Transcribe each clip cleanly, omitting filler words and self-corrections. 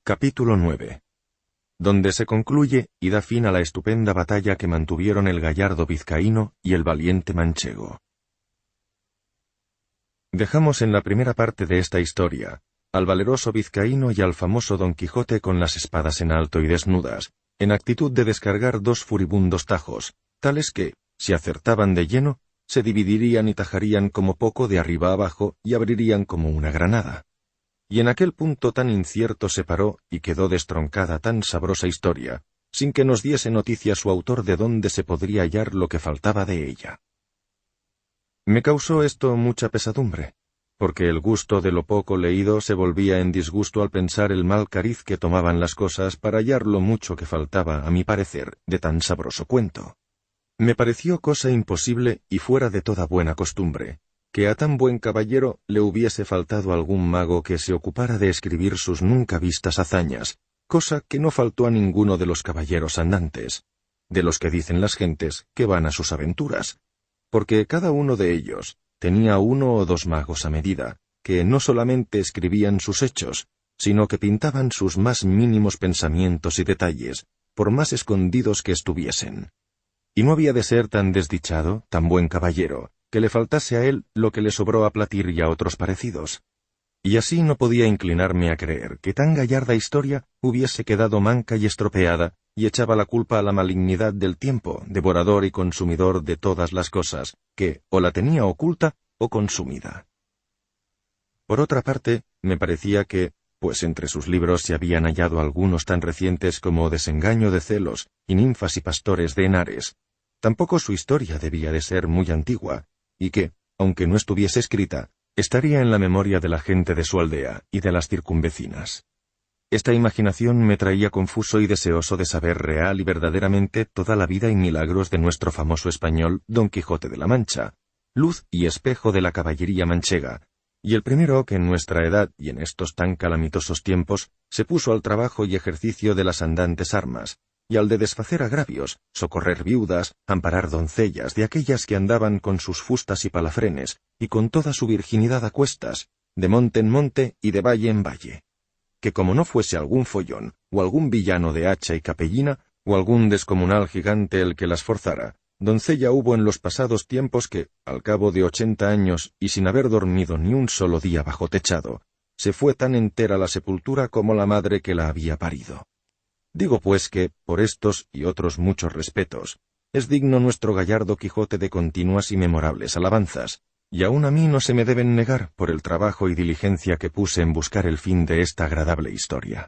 Capítulo 9. Donde se concluye y da fin a la estupenda batalla que mantuvieron el gallardo vizcaíno y el valiente manchego. Dejamos en la primera parte de esta historia al valeroso vizcaíno y al famoso Don Quijote con las espadas en alto y desnudas, en actitud de descargar dos furibundos tajos, tales que, si acertaban de lleno, se dividirían y tajarían como poco de arriba abajo y abrirían como una granada. Y en aquel punto tan incierto se paró y quedó destroncada tan sabrosa historia, sin que nos diese noticia su autor de dónde se podría hallar lo que faltaba de ella. Me causó esto mucha pesadumbre, porque el gusto de lo poco leído se volvía en disgusto al pensar el mal cariz que tomaban las cosas para hallar lo mucho que faltaba, a mi parecer, de tan sabroso cuento. Me pareció cosa imposible y fuera de toda buena costumbre, que a tan buen caballero le hubiese faltado algún mago que se ocupara de escribir sus nunca vistas hazañas, cosa que no faltó a ninguno de los caballeros andantes, de los que dicen las gentes que van a sus aventuras, porque cada uno de ellos tenía uno o dos magos a medida, que no solamente escribían sus hechos, sino que pintaban sus más mínimos pensamientos y detalles, por más escondidos que estuviesen. Y no había de ser tan desdichado, tan buen caballero, que le faltase a él lo que le sobró a Platir y a otros parecidos. Y así no podía inclinarme a creer que tan gallarda historia hubiese quedado manca y estropeada, y echaba la culpa a la malignidad del tiempo, devorador y consumidor de todas las cosas, que o la tenía oculta o consumida. Por otra parte, me parecía que, pues entre sus libros se habían hallado algunos tan recientes como Desengaño de celos y Ninfas y pastores de Henares, tampoco su historia debía de ser muy antigua, y que, aunque no estuviese escrita, estaría en la memoria de la gente de su aldea y de las circunvecinas. Esta imaginación me traía confuso y deseoso de saber real y verdaderamente toda la vida y milagros de nuestro famoso español Don Quijote de la Mancha, luz y espejo de la caballería manchega, y el primero que en nuestra edad y en estos tan calamitosos tiempos se puso al trabajo y ejercicio de las andantes armas, y al de desfacer agravios, socorrer viudas, amparar doncellas de aquellas que andaban con sus fustas y palafrenes, y con toda su virginidad a cuestas, de monte en monte y de valle en valle. Que como no fuese algún follón, o algún villano de hacha y capellina, o algún descomunal gigante el que las forzara, doncella hubo en los pasados tiempos que, al cabo de 80 años y sin haber dormido ni un solo día bajo techado, se fue tan entera a la sepultura como la madre que la había parido. Digo pues que, por estos y otros muchos respetos, es digno nuestro gallardo Quijote de continuas y memorables alabanzas, y aun a mí no se me deben negar por el trabajo y diligencia que puse en buscar el fin de esta agradable historia.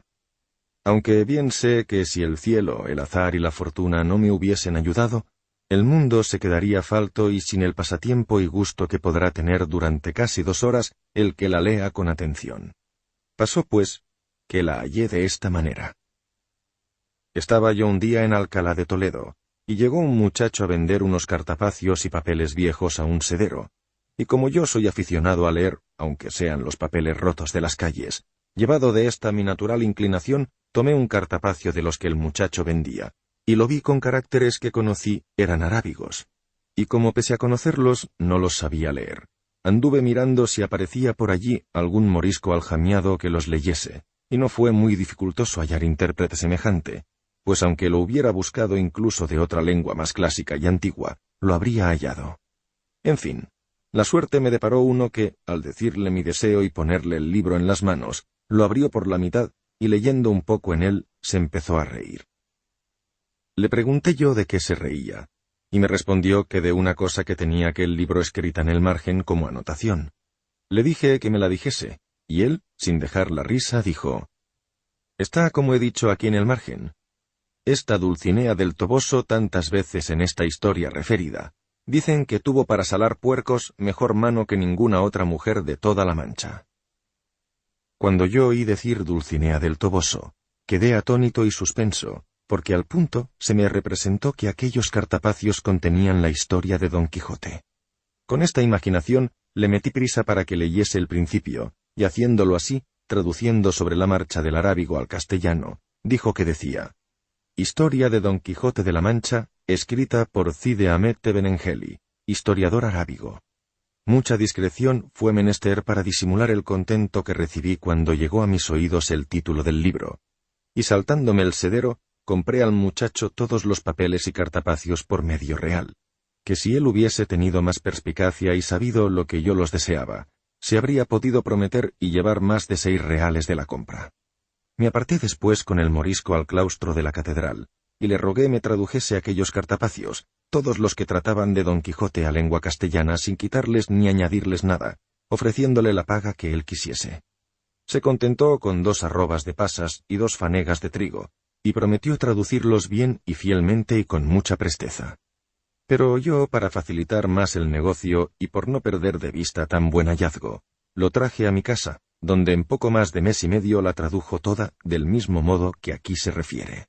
Aunque bien sé que si el cielo, el azar y la fortuna no me hubiesen ayudado, el mundo se quedaría falto y sin el pasatiempo y gusto que podrá tener durante casi 2 horas el que la lea con atención. Pasó pues, que la hallé de esta manera. Estaba yo un día en Alcalá de Toledo, y llegó un muchacho a vender unos cartapacios y papeles viejos a un sedero, y como yo soy aficionado a leer, aunque sean los papeles rotos de las calles, llevado de esta mi natural inclinación, tomé un cartapacio de los que el muchacho vendía, y lo vi con caracteres que conocí eran arábigos, y como pese a conocerlos no los sabía leer, anduve mirando si aparecía por allí algún morisco aljamiado que los leyese, y no fue muy dificultoso hallar intérprete semejante, pues aunque lo hubiera buscado incluso de otra lengua más clásica y antigua, lo habría hallado. En fin, la suerte me deparó uno que, al decirle mi deseo y ponerle el libro en las manos, lo abrió por la mitad, y leyendo un poco en él, se empezó a reír. Le pregunté yo de qué se reía, y me respondió que de una cosa que tenía aquel libro escrita en el margen como anotación. Le dije que me la dijese, y él, sin dejar la risa, dijo: «Está como he dicho aquí en el margen. Esta Dulcinea del Toboso tantas veces en esta historia referida, dicen que tuvo para salar puercos mejor mano que ninguna otra mujer de toda la Mancha». Cuando yo oí decir Dulcinea del Toboso, quedé atónito y suspenso, porque al punto se me representó que aquellos cartapacios contenían la historia de Don Quijote. Con esta imaginación le metí prisa para que leyese el principio, y haciéndolo así, traduciendo sobre la marcha del arábigo al castellano, dijo que decía: «Historia de Don Quijote de la Mancha, escrita por Cide Hamete de Benengeli, historiador arábigo». Mucha discreción fue menester para disimular el contento que recibí cuando llegó a mis oídos el título del libro, y saltándome el sedero, compré al muchacho todos los papeles y cartapacios por medio real, que si él hubiese tenido más perspicacia y sabido lo que yo los deseaba, se habría podido prometer y llevar más de 6 reales de la compra. Me aparté después con el morisco al claustro de la catedral, y le rogué me tradujese aquellos cartapacios, todos los que trataban de Don Quijote a lengua castellana sin quitarles ni añadirles nada, ofreciéndole la paga que él quisiese. Se contentó con 2 arrobas de pasas y 2 fanegas de trigo, y prometió traducirlos bien y fielmente y con mucha presteza. Pero yo, para facilitar más el negocio y por no perder de vista tan buen hallazgo, lo traje a mi casa, donde en poco más de mes y medio la tradujo toda del mismo modo que aquí se refiere.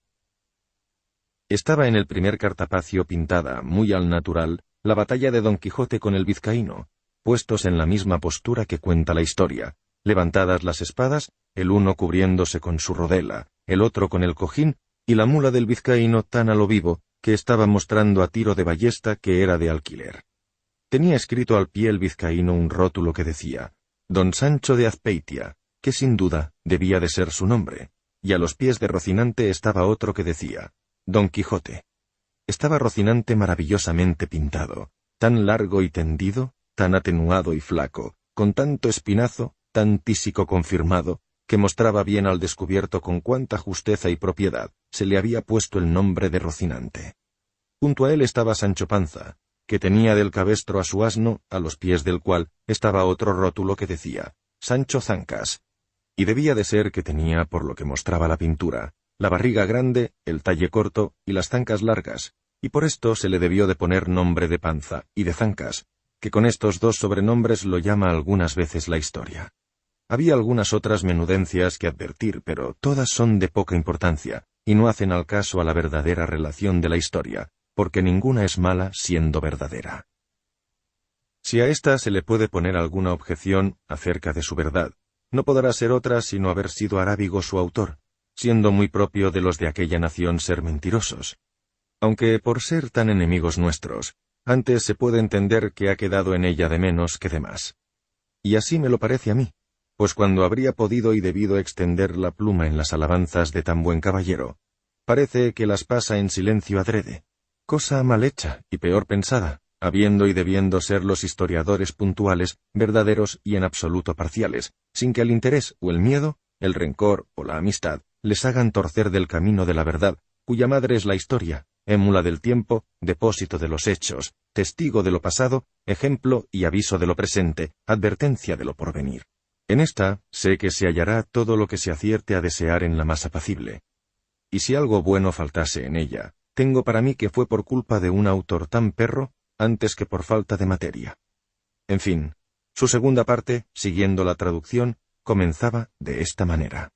Estaba en el primer cartapacio pintada, muy al natural, la batalla de Don Quijote con el vizcaíno, puestos en la misma postura que cuenta la historia, levantadas las espadas, el uno cubriéndose con su rodela, el otro con el cojín, y la mula del vizcaíno tan a lo vivo, que estaba mostrando a tiro de ballesta que era de alquiler. Tenía escrito al pie el vizcaíno un rótulo que decía, Don Sancho de Azpeitia, que sin duda debía de ser su nombre, y a los pies de Rocinante estaba otro que decía, Don Quijote. Estaba Rocinante maravillosamente pintado, tan largo y tendido, tan atenuado y flaco, con tanto espinazo, tan tísico confirmado, que mostraba bien al descubierto con cuánta justeza y propiedad se le había puesto el nombre de Rocinante. Junto a él estaba Sancho Panza, que tenía del cabestro a su asno, a los pies del cual estaba otro rótulo que decía, Sancho Zancas, y debía de ser que tenía, por lo que mostraba la pintura, la barriga grande, el talle corto y las zancas largas, y por esto se le debió de poner nombre de Panza y de Zancas, que con estos 2 sobrenombres lo llama algunas veces la historia. Había algunas otras menudencias que advertir, pero todas son de poca importancia, y no hacen al caso a la verdadera relación de la historia, porque ninguna es mala siendo verdadera. Si a esta se le puede poner alguna objeción acerca de su verdad, no podrá ser otra sino haber sido Arábigo su autor, siendo muy propio de los de aquella nación ser mentirosos. Aunque por ser tan enemigos nuestros, antes se puede entender que ha quedado en ella de menos que de más. Y así me lo parece a mí, pues cuando habría podido y debido extender la pluma en las alabanzas de tan buen caballero, parece que las pasa en silencio adrede, cosa mal hecha y peor pensada, habiendo y debiendo ser los historiadores puntuales, verdaderos y en absoluto parciales, sin que el interés o el miedo, el rencor o la amistad, les hagan torcer del camino de la verdad, cuya madre es la historia, émula del tiempo, depósito de los hechos, testigo de lo pasado, ejemplo y aviso de lo presente, advertencia de lo porvenir. En esta, sé que se hallará todo lo que se acierte a desear en la más apacible. Y si algo bueno faltase en ella, tengo para mí que fue por culpa de un autor tan perro, antes que por falta de materia. En fin, su segunda parte, siguiendo la traducción, comenzaba de esta manera.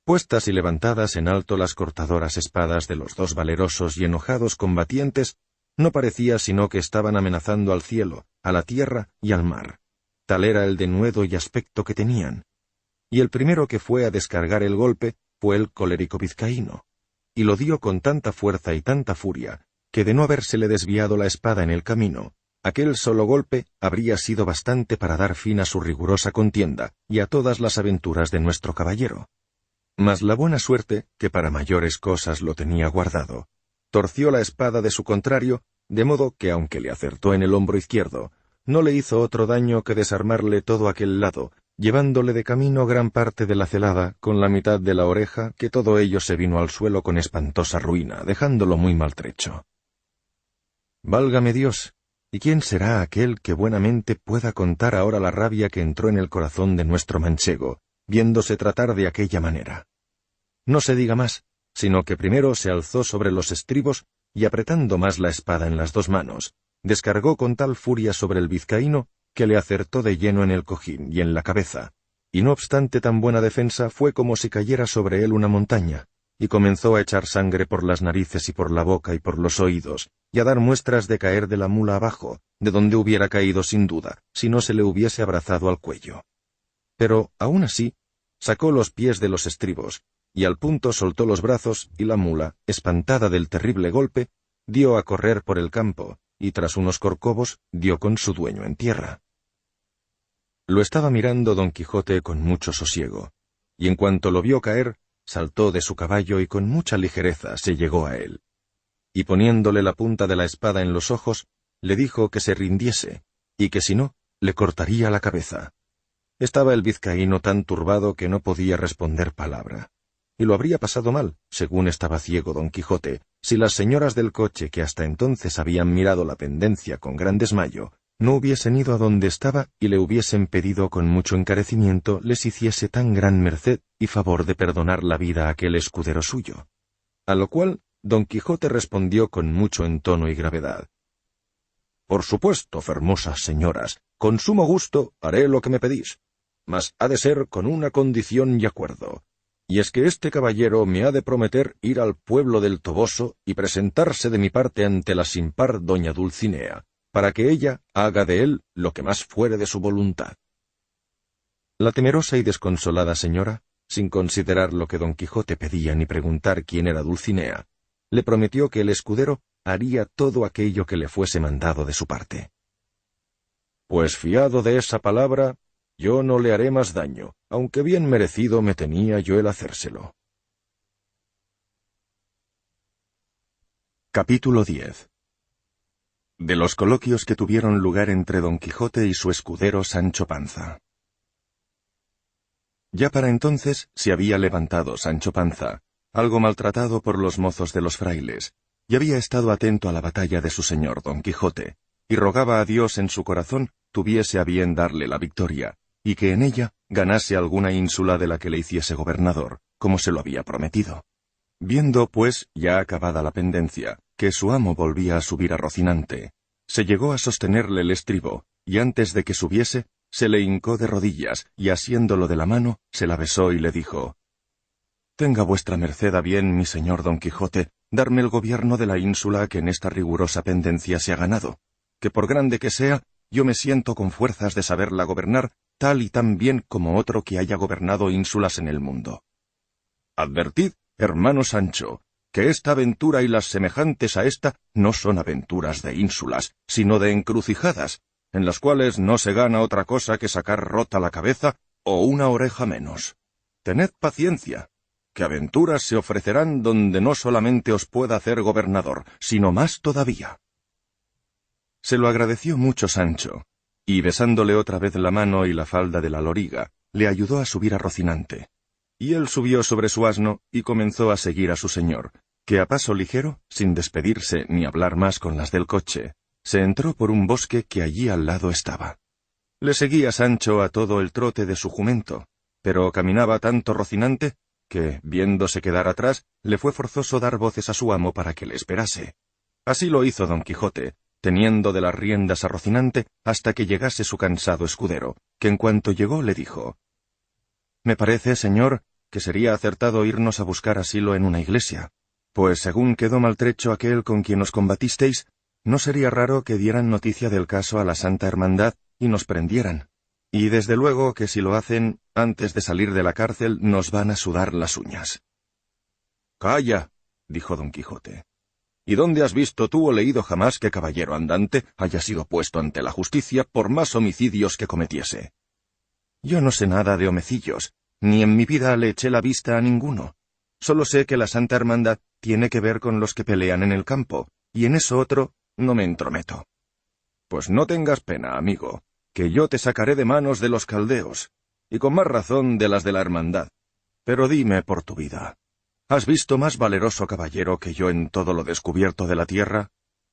Puestas y levantadas en alto las cortadoras espadas de los 2 valerosos y enojados combatientes, no parecía sino que estaban amenazando al cielo, a la tierra y al mar. Tal era el denuedo y aspecto que tenían. Y el primero que fue a descargar el golpe fue el colérico vizcaíno, y lo dio con tanta fuerza y tanta furia, que de no habérsele desviado la espada en el camino, aquel solo golpe habría sido bastante para dar fin a su rigurosa contienda y a todas las aventuras de nuestro caballero. Mas la buena suerte, que para mayores cosas lo tenía guardado, torció la espada de su contrario, de modo que aunque le acertó en el hombro izquierdo, no le hizo otro daño que desarmarle todo aquel lado, llevándole de camino gran parte de la celada con la mitad de la oreja, que todo ello se vino al suelo con espantosa ruina, dejándolo muy maltrecho. Válgame Dios, ¿y quién será aquel que buenamente pueda contar ahora la rabia que entró en el corazón de nuestro manchego, viéndose tratar de aquella manera? No se diga más, sino que primero se alzó sobre los estribos y apretando más la espada en las 2 manos, descargó con tal furia sobre el vizcaíno que le acertó de lleno en el cojín y en la cabeza, y no obstante tan buena defensa fue como si cayera sobre él una montaña, y comenzó a echar sangre por las narices y por la boca y por los oídos, y a dar muestras de caer de la mula abajo, de donde hubiera caído sin duda, si no se le hubiese abrazado al cuello. Pero, aún así, sacó los pies de los estribos, y al punto soltó los brazos, y la mula, espantada del terrible golpe, dio a correr por el campo, y tras unos corcovos, dio con su dueño en tierra. Lo estaba mirando Don Quijote con mucho sosiego, y en cuanto lo vio caer, saltó de su caballo y con mucha ligereza se llegó a él. Y poniéndole la punta de la espada en los ojos, le dijo que se rindiese, y que si no, le cortaría la cabeza. Estaba el vizcaíno tan turbado que no podía responder palabra. Y lo habría pasado mal, según estaba ciego Don Quijote, si las señoras del coche que hasta entonces habían mirado la pendencia con gran desmayo, no hubiesen ido a donde estaba y le hubiesen pedido con mucho encarecimiento les hiciese tan gran merced y favor de perdonar la vida a aquel escudero suyo. A lo cual Don Quijote respondió con mucho entono y gravedad: «Por supuesto, fermosas señoras, con sumo gusto haré lo que me pedís, mas ha de ser con una condición y acuerdo, y es que este caballero me ha de prometer ir al pueblo del Toboso y presentarse de mi parte ante la sin par doña Dulcinea, para que ella haga de él lo que más fuere de su voluntad». La temerosa y desconsolada señora, sin considerar lo que Don Quijote pedía ni preguntar quién era Dulcinea, le prometió que el escudero haría todo aquello que le fuese mandado de su parte. «Pues fiado de esa palabra, yo no le haré más daño, aunque bien merecido me tenía yo el hacérselo». Capítulo 10. De los coloquios que tuvieron lugar entre Don Quijote y su escudero Sancho Panza. Ya para entonces se había levantado Sancho Panza, algo maltratado por los mozos de los frailes, y había estado atento a la batalla de su señor Don Quijote, y rogaba a Dios en su corazón tuviese a bien darle la victoria, y que en ella ganase alguna ínsula de la que le hiciese gobernador, como se lo había prometido. Viendo, pues, ya acabada la pendencia, que su amo volvía a subir a Rocinante, se llegó a sostenerle el estribo, y antes de que subiese, se le hincó de rodillas, y asiéndolo de la mano, se la besó y le dijo: «Tenga vuestra merced a bien, mi señor Don Quijote, darme el gobierno de la ínsula que en esta rigurosa pendencia se ha ganado, que por grande que sea, yo me siento con fuerzas de saberla gobernar tal y tan bien como otro que haya gobernado ínsulas en el mundo. Advertid, hermano Sancho, que esta aventura y las semejantes a esta no son aventuras de ínsulas, sino de encrucijadas, en las cuales no se gana otra cosa que sacar rota la cabeza o una oreja menos. Tened paciencia, que aventuras se ofrecerán donde no solamente os pueda hacer gobernador, sino más todavía». Se lo agradeció mucho Sancho, y besándole otra vez la mano y la falda de la loriga, le ayudó a subir a Rocinante. Y él subió sobre su asno y comenzó a seguir a su señor, que a paso ligero, sin despedirse ni hablar más con las del coche, se entró por un bosque que allí al lado estaba. Le seguía Sancho a todo el trote de su jumento, pero caminaba tanto Rocinante que, viéndose quedar atrás, le fue forzoso dar voces a su amo para que le esperase. Así lo hizo Don Quijote, teniendo de las riendas a Rocinante hasta que llegase su cansado escudero, que en cuanto llegó le dijo: «Me parece, señor, que sería acertado irnos a buscar asilo en una iglesia, pues según quedó maltrecho aquel con quien os combatisteis, no sería raro que dieran noticia del caso a la Santa Hermandad y nos prendieran, y desde luego que si lo hacen, antes de salir de la cárcel nos van a sudar las uñas». «Calla», dijo Don Quijote. «¿Y dónde has visto tú o leído jamás que caballero andante haya sido puesto ante la justicia por más homicidios que cometiese?» «Yo no sé nada de homicidios, ni en mi vida le eché la vista a ninguno. Solo sé que la Santa Hermandad tiene que ver con los que pelean en el campo, y en eso otro no me entrometo». «Pues no tengas pena, amigo, que yo te sacaré de manos de los caldeos, y con más razón de las de la Hermandad. Pero dime por tu vida, ¿has visto más valeroso caballero que yo en todo lo descubierto de la tierra?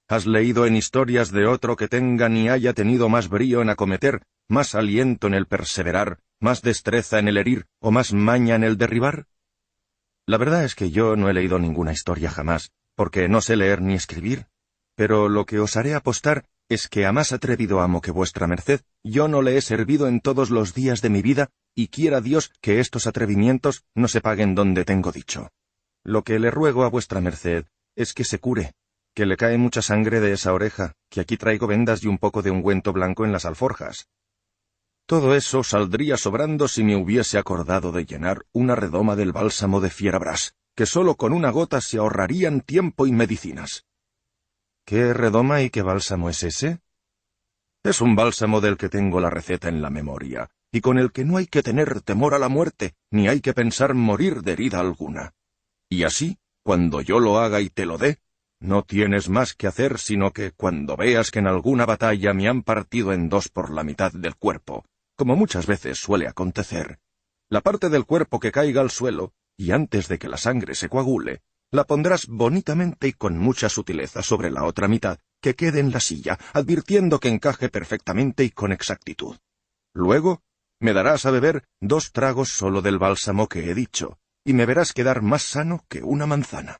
¿Has leído en historias de otro que tenga ni haya tenido más brío en acometer, más aliento en el perseverar, más destreza en el herir, o más maña en el derribar? La verdad es que yo no he leído ninguna historia jamás, porque no sé leer ni escribir, pero lo que os haré apostar es que a más atrevido amo que vuestra merced, yo no le he servido en todos los días de mi vida, y quiera Dios que estos atrevimientos no se paguen donde tengo dicho. Lo que le ruego a vuestra merced es que se cure, que le cae mucha sangre de esa oreja, que aquí traigo vendas y un poco de ungüento blanco en las alforjas. Todo eso saldría sobrando si me hubiese acordado de llenar una redoma del bálsamo de Fierabras, que sólo con una gota se ahorrarían tiempo y medicinas». «¿Qué redoma y qué bálsamo es ese?» «Es un bálsamo del que tengo la receta en la memoria, y con el que no hay que tener temor a la muerte, ni hay que pensar morir de herida alguna. Y así, cuando yo lo haga y te lo dé, no tienes más que hacer sino que cuando veas que en alguna batalla me han partido en dos por la mitad del cuerpo, como muchas veces suele acontecer, la parte del cuerpo que caiga al suelo, y antes de que la sangre se coagule, la pondrás bonitamente y con mucha sutileza sobre la otra mitad, que quede en la silla, advirtiendo que encaje perfectamente y con exactitud. Luego, me darás a beber 2 tragos solo del bálsamo que he dicho, y me verás quedar más sano que una manzana.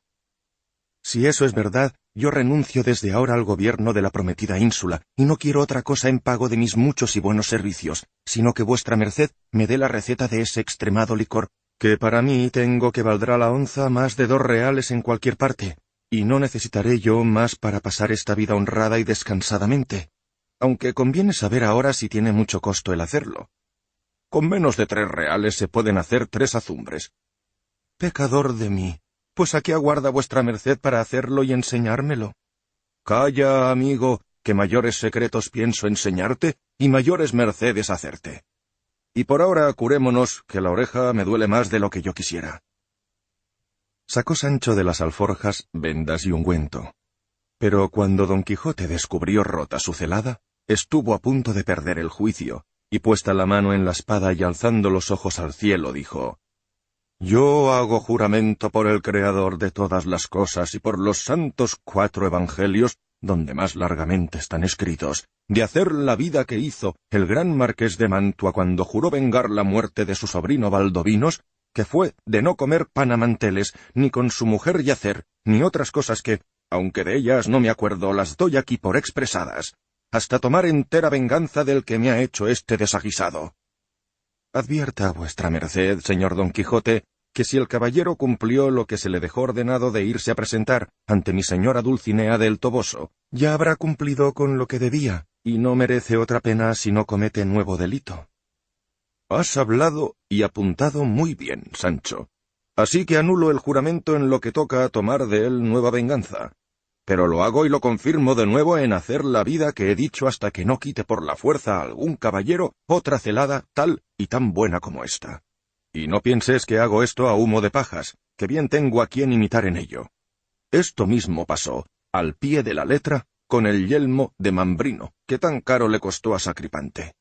Si eso es verdad, yo renuncio desde ahora al gobierno de la prometida ínsula, y no quiero otra cosa en pago de mis muchos y buenos servicios, sino que vuestra merced me dé la receta de ese extremado licor, que para mí tengo que valdrá la onza más de 2 reales en cualquier parte, y no necesitaré yo más para pasar esta vida honrada y descansadamente, aunque conviene saber ahora si tiene mucho costo el hacerlo. Con menos de 3 reales se pueden hacer 3 azumbres. Pecador de mí, pues ¿a qué aguarda vuestra merced para hacerlo y enseñármelo? Calla, amigo, que mayores secretos pienso enseñarte y mayores mercedes hacerte. Y por ahora curémonos, que la oreja me duele más de lo que yo quisiera. Sacó Sancho de las alforjas vendas y ungüento. Pero cuando Don Quijote descubrió rota su celada, estuvo a punto de perder el juicio, y puesta la mano en la espada y alzando los ojos al cielo, dijo: «Yo hago juramento por el Creador de todas las cosas y por los santos 4 evangelios, donde más largamente están escritos, de hacer la vida que hizo el gran marqués de Mantua cuando juró vengar la muerte de su sobrino Valdovinos, que fue de no comer pan a manteles, ni con su mujer yacer, ni otras cosas que, aunque de ellas no me acuerdo, las doy aquí por expresadas, hasta tomar entera venganza del que me ha hecho este desaguisado. Advierta a vuestra merced, señor Don Quijote, que si el caballero cumplió lo que se le dejó ordenado de irse a presentar ante mi señora Dulcinea del Toboso, ya habrá cumplido con lo que debía, y no merece otra pena si no comete nuevo delito». «Has hablado y apuntado muy bien, Sancho. Así que anulo el juramento en lo que toca a tomar de él nueva venganza. Pero lo hago y lo confirmo de nuevo en hacer la vida que he dicho hasta que no quite por la fuerza a algún caballero otra celada tal y tan buena como esta. Y no pienses que hago esto a humo de pajas, que bien tengo a quien imitar en ello. Esto mismo pasó, al pie de la letra, con el yelmo de Mambrino, que tan caro le costó a Sacripante.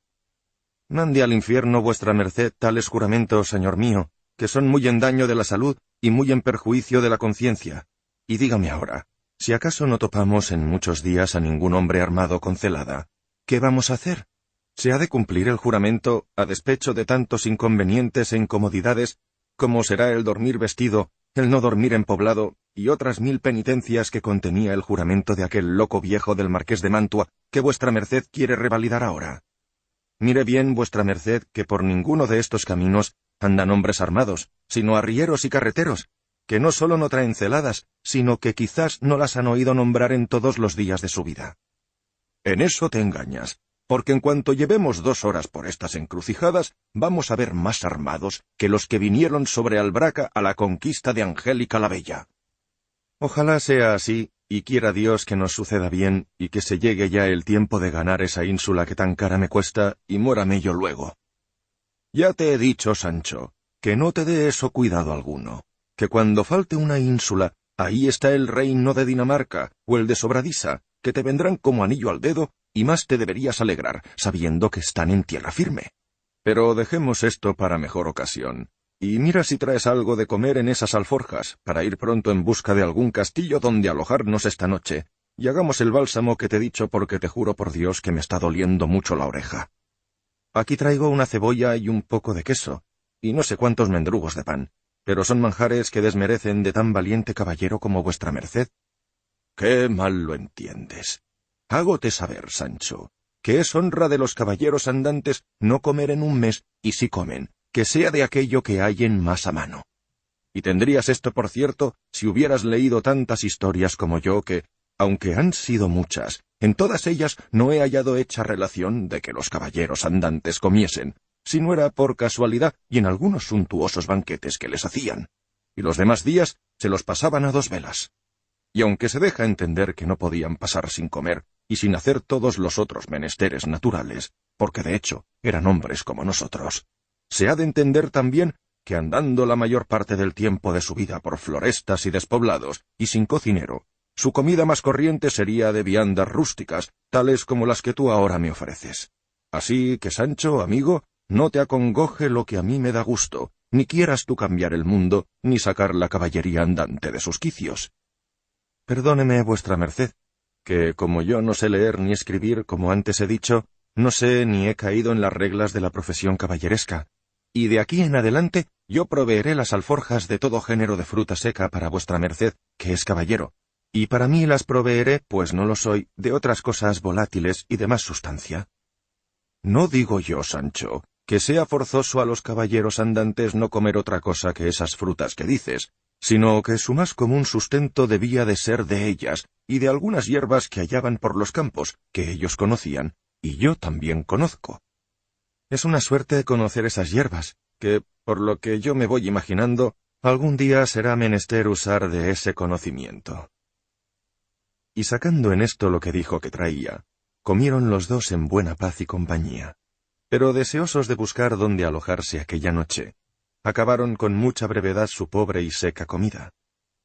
Mande al infierno vuestra merced tales juramentos, señor mío, que son muy en daño de la salud y muy en perjuicio de la conciencia. Y dígame ahora, si acaso no topamos en muchos días a ningún hombre armado con celada, ¿qué vamos a hacer? ¿Se ha de cumplir el juramento a despecho de tantos inconvenientes e incomodidades, como será el dormir vestido, el no dormir en poblado, y otras 1000 penitencias que contenía el juramento de aquel loco viejo del marqués de Mantua, que vuestra merced quiere revalidar ahora? Mire bien vuestra merced que por ninguno de estos caminos andan hombres armados, sino arrieros y carreteros, que no solo no traen celadas, sino que quizás no las han oído nombrar en todos los días de su vida. En eso te engañas, porque en cuanto llevemos 2 horas por estas encrucijadas, vamos a ver más armados que los que vinieron sobre Albraca a la conquista de Angélica la Bella. Ojalá sea así, y quiera Dios que nos suceda bien, y que se llegue ya el tiempo de ganar esa ínsula que tan cara me cuesta, y muérame yo luego. Ya te he dicho, Sancho, que no te dé eso cuidado alguno, que cuando falte una ínsula, ahí está el reino de Dinamarca, o el de Sobradisa, que te vendrán como anillo al dedo, y más te deberías alegrar, sabiendo que están en tierra firme. Pero dejemos esto para mejor ocasión. Y mira si traes algo de comer en esas alforjas, para ir pronto en busca de algún castillo donde alojarnos esta noche, y hagamos el bálsamo que te he dicho porque te juro por Dios que me está doliendo mucho la oreja. Aquí traigo una cebolla y un poco de queso, y no sé cuántos mendrugos de pan, pero son manjares que desmerecen de tan valiente caballero como vuestra merced. ¡Qué mal lo entiendes! Hágote saber, Sancho, que es honra de los caballeros andantes no comer en un mes, y si comen, que sea de aquello que hallen más a mano. Y tendrías esto por cierto si hubieras leído tantas historias como yo que, aunque han sido muchas, en todas ellas no he hallado hecha relación de que los caballeros andantes comiesen, si no era por casualidad y en algunos suntuosos banquetes que les hacían, y los demás días se los pasaban a 2 velas. Y aunque se deja entender que no podían pasar sin comer y sin hacer todos los otros menesteres naturales, porque de hecho eran hombres como nosotros. Se ha de entender también que andando la mayor parte del tiempo de su vida por florestas y despoblados, y sin cocinero, su comida más corriente sería de viandas rústicas, tales como las que tú ahora me ofreces. Así que, Sancho, amigo, no te acongoje lo que a mí me da gusto, ni quieras tú cambiar el mundo, ni sacar la caballería andante de sus quicios. Perdóneme vuestra merced, que como yo no sé leer ni escribir, como antes he dicho, no sé ni he caído en las reglas de la profesión caballeresca, y de aquí en adelante yo proveeré las alforjas de todo género de fruta seca para vuestra merced, que es caballero, y para mí las proveeré, pues no lo soy, de otras cosas volátiles y de más sustancia. No digo yo, Sancho, que sea forzoso a los caballeros andantes no comer otra cosa que esas frutas que dices, sino que su más común sustento debía de ser de ellas, y de algunas hierbas que hallaban por los campos, que ellos conocían, y yo también conozco. Es una suerte conocer esas hierbas, que, por lo que yo me voy imaginando, algún día será menester usar de ese conocimiento. Y sacando en esto lo que dijo que traía, comieron los dos en buena paz y compañía. Pero deseosos de buscar dónde alojarse aquella noche, acabaron con mucha brevedad su pobre y seca comida.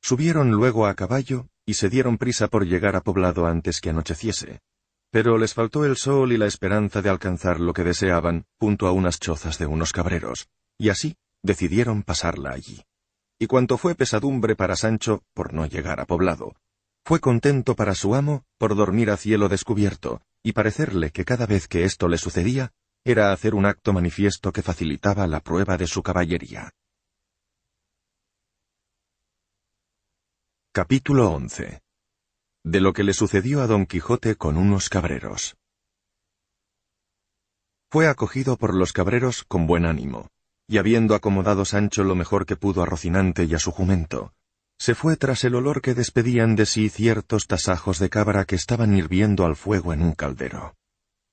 Subieron luego a caballo y se dieron prisa por llegar a poblado antes que anocheciese. Pero les faltó el sol y la esperanza de alcanzar lo que deseaban junto a unas chozas de unos cabreros, y así decidieron pasarla allí. Y cuanto fue pesadumbre para Sancho por no llegar a poblado, fue contento para su amo por dormir a cielo descubierto, y parecerle que cada vez que esto le sucedía, era hacer un acto manifiesto que facilitaba la prueba de su caballería. Capítulo 11. De lo que le sucedió a Don Quijote con unos cabreros. Fue acogido por los cabreros con buen ánimo, y habiendo acomodado Sancho lo mejor que pudo a Rocinante y a su jumento, se fue tras el olor que despedían de sí ciertos tasajos de cabra que estaban hirviendo al fuego en un caldero.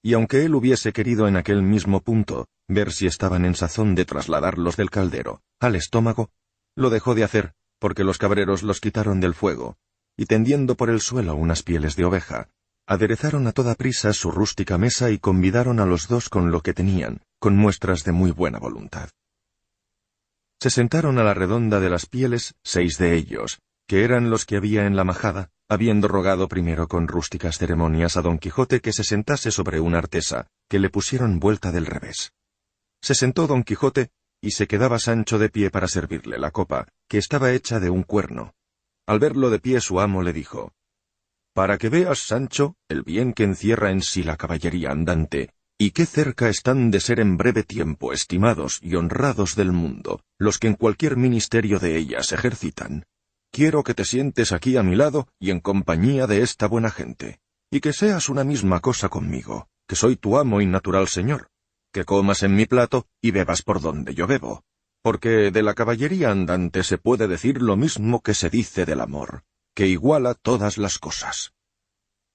Y aunque él hubiese querido en aquel mismo punto ver si estaban en sazón de trasladarlos del caldero al estómago, lo dejó de hacer, porque los cabreros los quitaron del fuego, y tendiendo por el suelo unas pieles de oveja, aderezaron a toda prisa su rústica mesa y convidaron a los dos con lo que tenían, con muestras de muy buena voluntad. Se sentaron a la redonda de las pieles 6 de ellos, que eran los que había en la majada, habiendo rogado primero con rústicas ceremonias a Don Quijote que se sentase sobre una artesa, que le pusieron vuelta del revés. Se sentó Don Quijote, y se quedaba Sancho de pie para servirle la copa, que estaba hecha de un cuerno. Al verlo de pie su amo le dijo: «Para que veas, Sancho, el bien que encierra en sí la caballería andante, y qué cerca están de ser en breve tiempo estimados y honrados del mundo los que en cualquier ministerio de ella se ejercitan. Quiero que te sientes aquí a mi lado y en compañía de esta buena gente, y que seas una misma cosa conmigo, que soy tu amo y natural señor, que comas en mi plato y bebas por donde yo bebo, porque de la caballería andante se puede decir lo mismo que se dice del amor, que iguala todas las cosas».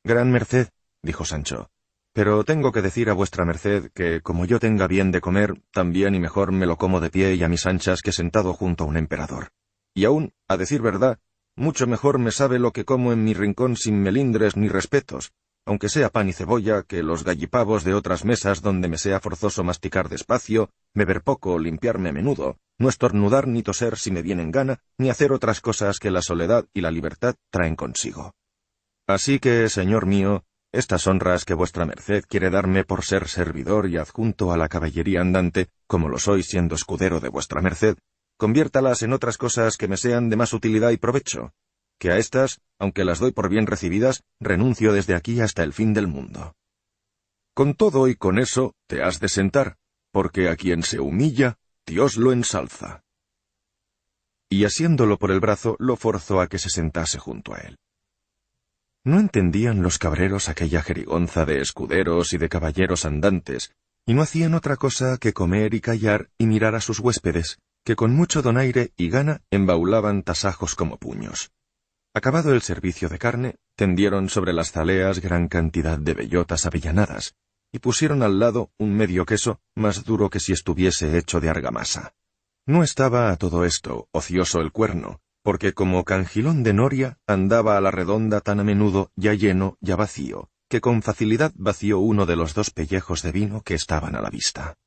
«Gran merced», dijo Sancho, «pero tengo que decir a vuestra merced que, como yo tenga bien de comer, también y mejor me lo como de pie y a mis anchas que sentado junto a un emperador. Y aún, a decir verdad, mucho mejor me sabe lo que como en mi rincón sin melindres ni respetos, aunque sea pan y cebolla, que los gallipavos de otras mesas donde me sea forzoso masticar despacio, beber poco, limpiarme a menudo, no estornudar ni toser si me viene en gana, ni hacer otras cosas que la soledad y la libertad traen consigo. Así que, señor mío, estas honras que vuestra merced quiere darme por ser servidor y adjunto a la caballería andante, como lo soy siendo escudero de vuestra merced, conviértalas en otras cosas que me sean de más utilidad y provecho, que a estas, aunque las doy por bien recibidas, renuncio desde aquí hasta el fin del mundo. Con todo y con eso te has de sentar, porque a quien se humilla, Dios lo ensalza». Y asiéndolo por el brazo, lo forzó a que se sentase junto a él. No entendían los cabreros aquella jerigonza de escuderos y de caballeros andantes, y no hacían otra cosa que comer y callar y mirar a sus huéspedes, que con mucho donaire y gana embaulaban tasajos como puños. Acabado el servicio de carne, tendieron sobre las zaleas gran cantidad de bellotas avellanadas, y pusieron al lado un medio queso más duro que si estuviese hecho de argamasa. No estaba a todo esto ocioso el cuerno, porque como cangilón de noria andaba a la redonda tan a menudo ya lleno, ya vacío, que con facilidad vació uno de los 2 pellejos de vino que estaban a la vista.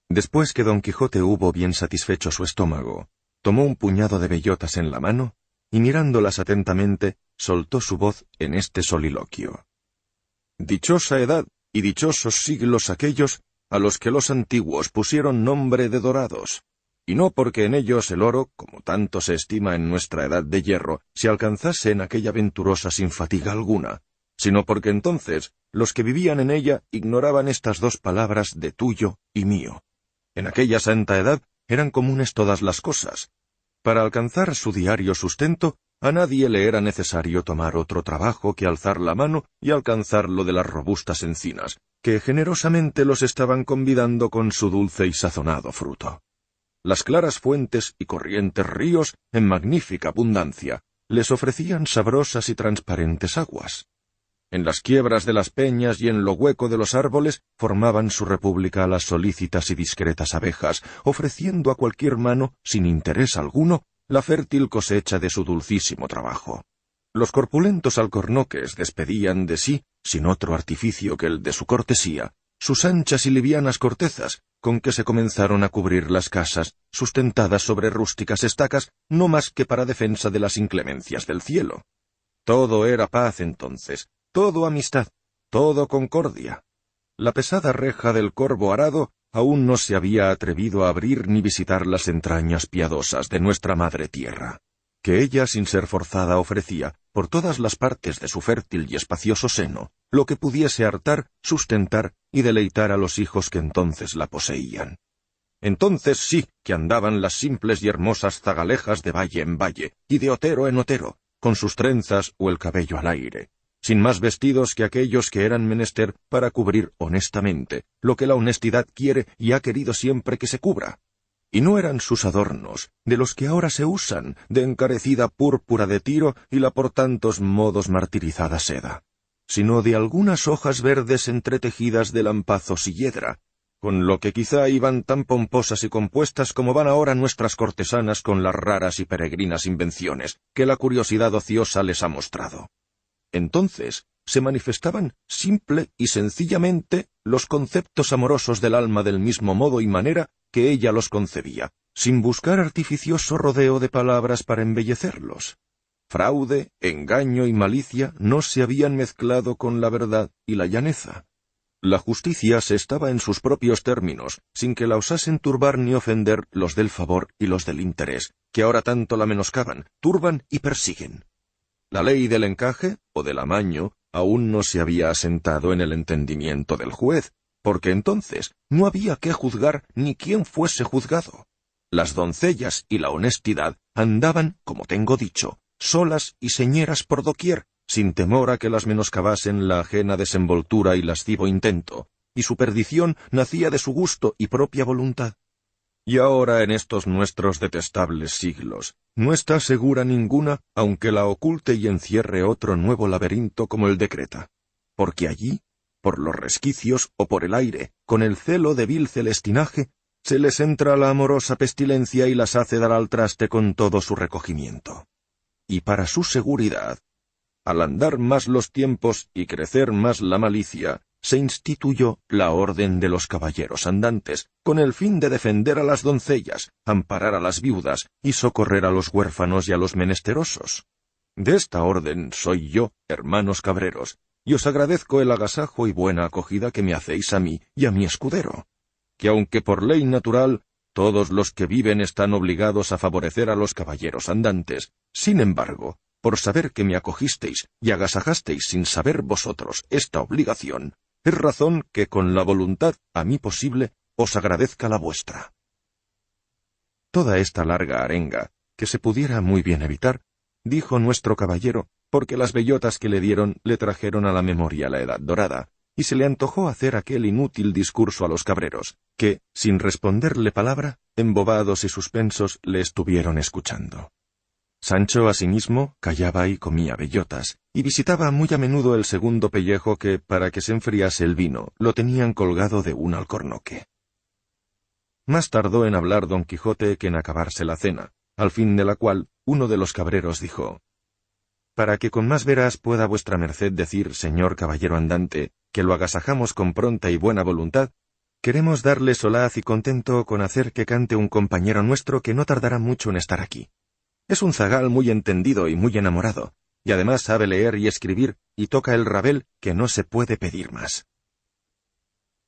Después que don Quijote hubo bien satisfecho su estómago, tomó un puñado de bellotas en la mano, y mirándolas atentamente, soltó su voz en este soliloquio. Dichosa edad y dichosos siglos aquellos a los que los antiguos pusieron nombre de dorados, y no porque en ellos el oro, como tanto se estima en nuestra edad de hierro, se alcanzase en aquella venturosa sin fatiga alguna, sino porque entonces los que vivían en ella ignoraban estas 2 palabras de tuyo y mío. En aquella santa edad eran comunes todas las cosas. Para alcanzar su diario sustento, a nadie le era necesario tomar otro trabajo que alzar la mano y alcanzar lo de las robustas encinas, que generosamente los estaban convidando con su dulce y sazonado fruto. Las claras fuentes y corrientes ríos, en magnífica abundancia, les ofrecían sabrosas y transparentes aguas. En las quiebras de las peñas y en lo hueco de los árboles formaban su república las solícitas y discretas abejas, ofreciendo a cualquier mano, sin interés alguno, la fértil cosecha de su dulcísimo trabajo. Los corpulentos alcornoques despedían de sí, sin otro artificio que el de su cortesía, sus anchas y livianas cortezas, con que se comenzaron a cubrir las casas, sustentadas sobre rústicas estacas, no más que para defensa de las inclemencias del cielo. Todo era paz entonces, todo amistad, todo concordia. La pesada reja del corvo arado aún no se había atrevido a abrir ni visitar las entrañas piadosas de nuestra madre tierra, que ella sin ser forzada ofrecía, por todas las partes de su fértil y espacioso seno, lo que pudiese hartar, sustentar y deleitar a los hijos que entonces la poseían. Entonces sí que andaban las simples y hermosas zagalejas de valle en valle, y de otero en otero, con sus trenzas o el cabello al aire, sin más vestidos que aquellos que eran menester para cubrir honestamente lo que la honestidad quiere y ha querido siempre que se cubra. Y no eran sus adornos, de los que ahora se usan, de encarecida púrpura de Tiro y la por tantos modos martirizada seda, sino de algunas hojas verdes entretejidas de lampazos y hiedra, con lo que quizá iban tan pomposas y compuestas como van ahora nuestras cortesanas con las raras y peregrinas invenciones que la curiosidad ociosa les ha mostrado. Entonces se manifestaban simple y sencillamente los conceptos amorosos del alma del mismo modo y manera que ella los concebía, sin buscar artificioso rodeo de palabras para embellecerlos. Fraude, engaño y malicia no se habían mezclado con la verdad y la llaneza. La justicia se estaba en sus propios términos, sin que la osasen turbar ni ofender los del favor y los del interés, que ahora tanto la menoscaban, turban y persiguen. La ley del encaje, o del amaño, aún no se había asentado en el entendimiento del juez, porque entonces no había qué juzgar ni quién fuese juzgado. Las doncellas y la honestidad andaban, como tengo dicho, solas y señeras por doquier, sin temor a que las menoscabasen la ajena desenvoltura y lascivo intento, y su perdición nacía de su gusto y propia voluntad. Y ahora en estos nuestros detestables siglos, no está segura ninguna, aunque la oculte y encierre otro nuevo laberinto como el de Creta, porque allí, por los resquicios o por el aire, con el celo de vil celestinaje, se les entra la amorosa pestilencia y las hace dar al traste con todo su recogimiento. Y para su seguridad, al andar más los tiempos y crecer más la malicia, se instituyó la orden de los caballeros andantes, con el fin de defender a las doncellas, amparar a las viudas y socorrer a los huérfanos y a los menesterosos. De esta orden soy yo, hermanos cabreros, y os agradezco el agasajo y buena acogida que me hacéis a mí y a mi escudero, que aunque por ley natural todos los que viven están obligados a favorecer a los caballeros andantes, sin embargo, por saber que me acogisteis y agasajasteis sin saber vosotros esta obligación, es razón que con la voluntad a mí posible os agradezca la vuestra. Toda esta larga arenga, que se pudiera muy bien evitar, dijo nuestro caballero, porque las bellotas que le dieron le trajeron a la memoria la edad dorada, y se le antojó hacer aquel inútil discurso a los cabreros, que, sin responderle palabra, embobados y suspensos, le estuvieron escuchando. Sancho, asimismo, callaba y comía bellotas, y visitaba muy a menudo el segundo pellejo que, para que se enfriase el vino, lo tenían colgado de un alcornoque. Más tardó en hablar don Quijote que en acabarse la cena, al fin de la cual uno de los cabreros dijo: para que con más veras pueda vuestra merced decir, señor caballero andante, que lo agasajamos con pronta y buena voluntad, queremos darle solaz y contento con hacer que cante un compañero nuestro que no tardará mucho en estar aquí. Es un zagal muy entendido y muy enamorado, y además sabe leer y escribir, y toca el rabel, que no se puede pedir más.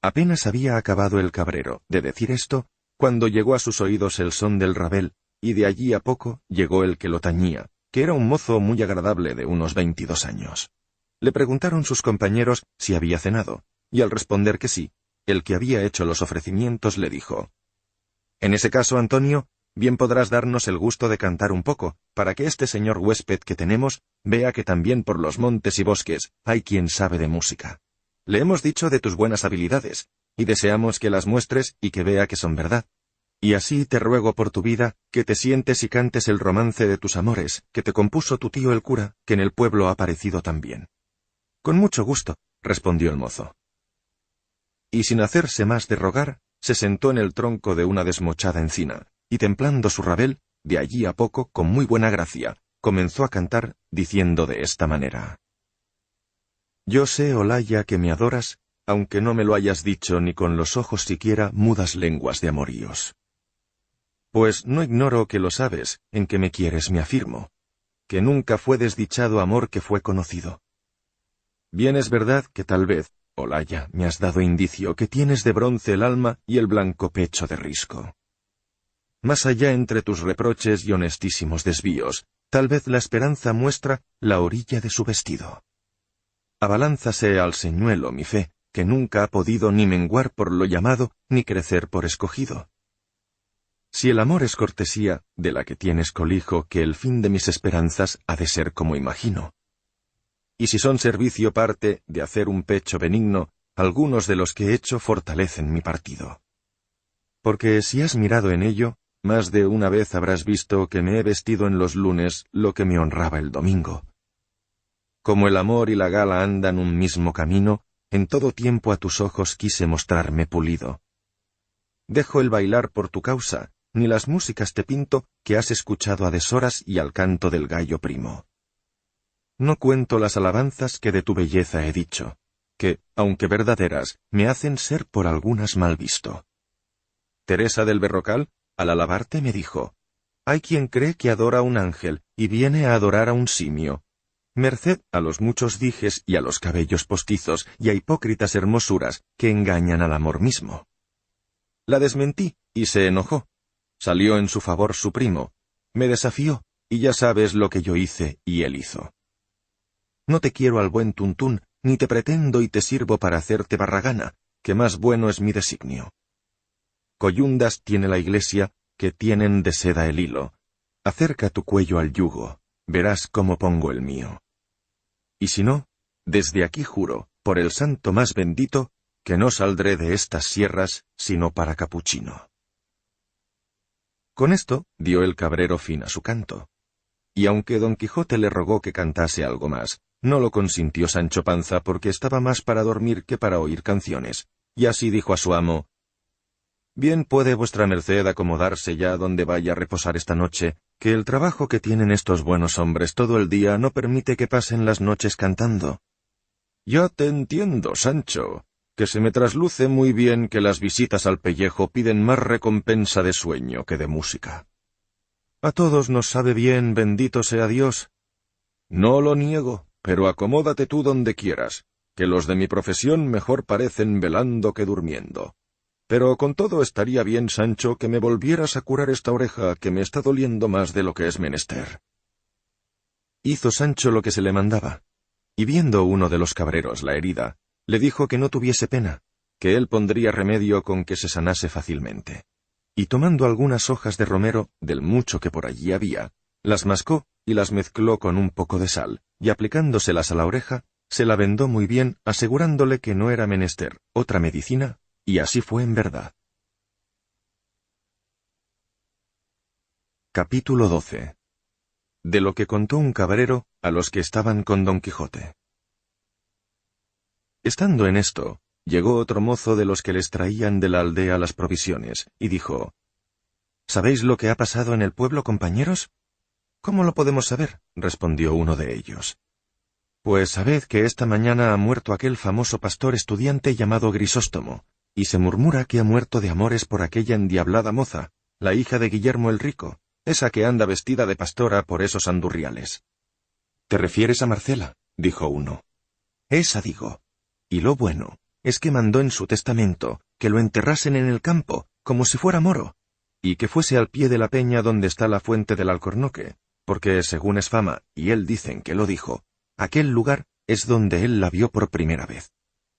Apenas había acabado el cabrero de decir esto, cuando llegó a sus oídos el son del rabel, y de allí a poco llegó el que lo tañía, que era un mozo muy agradable de unos 22 años. Le preguntaron sus compañeros si había cenado, y al responder que sí, el que había hecho los ofrecimientos le dijo: «En ese caso, Antonio, bien podrás darnos el gusto de cantar un poco, para que este señor huésped que tenemos vea que también por los montes y bosques hay quien sabe de música. Le hemos dicho de tus buenas habilidades, y deseamos que las muestres y que vea que son verdad. Y así te ruego por tu vida que te sientes y cantes el romance de tus amores, que te compuso tu tío el cura, que en el pueblo ha parecido tan bien». «Con mucho gusto», respondió el mozo. Y sin hacerse más de rogar, se sentó en el tronco de una desmochada encina, y templando su rabel, de allí a poco, con muy buena gracia, comenzó a cantar, diciendo de esta manera: «Yo sé, Olalla, que me adoras, aunque no me lo hayas dicho ni con los ojos siquiera mudas lenguas de amoríos. Pues no ignoro que lo sabes, en que me quieres me afirmo, que nunca fue desdichado amor que fue conocido. Bien es verdad que tal vez, Olalla, me has dado indicio que tienes de bronce el alma y el blanco pecho de risco. Más allá entre tus reproches y honestísimos desvíos, tal vez la esperanza muestra la orilla de su vestido. Abalánzase al señuelo mi fe, que nunca ha podido ni menguar por lo llamado, ni crecer por escogido. Si el amor es cortesía, de la que tienes colijo que el fin de mis esperanzas ha de ser como imagino. Y si son servicio parte de hacer un pecho benigno, algunos de los que he hecho fortalecen mi partido. Porque si has mirado en ello, más de una vez habrás visto que me he vestido en los lunes lo que me honraba el domingo. Como el amor y la gala andan un mismo camino, en todo tiempo a tus ojos quise mostrarme pulido. Dejo el bailar por tu causa, ni las músicas te pinto que has escuchado a deshoras y al canto del gallo primo. No cuento las alabanzas que de tu belleza he dicho, que, aunque verdaderas, me hacen ser por algunas mal visto. Teresa del Berrocal, al alabarte, me dijo: «Hay quien cree que adora a un ángel y viene a adorar a un simio. Merced a los muchos dijes y a los cabellos postizos y a hipócritas hermosuras que engañan al amor mismo». La desmentí y se enojó. Salió en su favor su primo. Me desafió, y ya sabes lo que yo hice y él hizo. No te quiero al buen tuntún, ni te pretendo y te sirvo para hacerte barragana, que más bueno es mi designio. Coyundas tiene la iglesia, que tienen de seda el hilo. Acerca tu cuello al yugo, verás cómo pongo el mío. Y si no, desde aquí juro, por el santo más bendito, que no saldré de estas sierras, sino para capuchino». Con esto dio el cabrero fin a su canto. Y aunque Don Quijote le rogó que cantase algo más, no lo consintió Sancho Panza porque estaba más para dormir que para oír canciones, y así dijo a su amo: «Bien puede vuestra merced acomodarse ya donde vaya a reposar esta noche, que el trabajo que tienen estos buenos hombres todo el día no permite que pasen las noches cantando». «Ya te entiendo, Sancho, que se me trasluce muy bien que las visitas al pellejo piden más recompensa de sueño que de música. A todos nos sabe bien, bendito sea Dios. No lo niego, pero acomódate tú donde quieras, que los de mi profesión mejor parecen velando que durmiendo. Pero con todo estaría bien, Sancho, que me volvieras a curar esta oreja que me está doliendo más de lo que es menester». Hizo Sancho lo que se le mandaba, y viendo uno de los cabreros la herida, le dijo que no tuviese pena, que él pondría remedio con que se sanase fácilmente. Y tomando algunas hojas de romero, del mucho que por allí había, las mascó y las mezcló con un poco de sal, y aplicándoselas a la oreja, se la vendó muy bien, asegurándole que no era menester otra medicina, y así fue en verdad. Capítulo 12. De lo que contó un cabrero a los que estaban con Don Quijote. Estando en esto, llegó otro mozo de los que les traían de la aldea las provisiones, y dijo: «¿Sabéis lo que ha pasado en el pueblo, compañeros?». —¿Cómo lo podemos saber? —respondió uno de ellos. —Pues sabed que esta mañana ha muerto aquel famoso pastor estudiante llamado Grisóstomo, y se murmura que ha muerto de amores por aquella endiablada moza, la hija de Guillermo el Rico, esa que anda vestida de pastora por esos andurriales. —¿Te refieres a Marcela? —dijo uno. —Esa digo. Y lo bueno es que mandó en su testamento que lo enterrasen en el campo, como si fuera moro, y que fuese al pie de la peña donde está la fuente del Alcornoque, porque, según es fama, y él dicen que lo dijo, aquel lugar es donde él la vio por primera vez.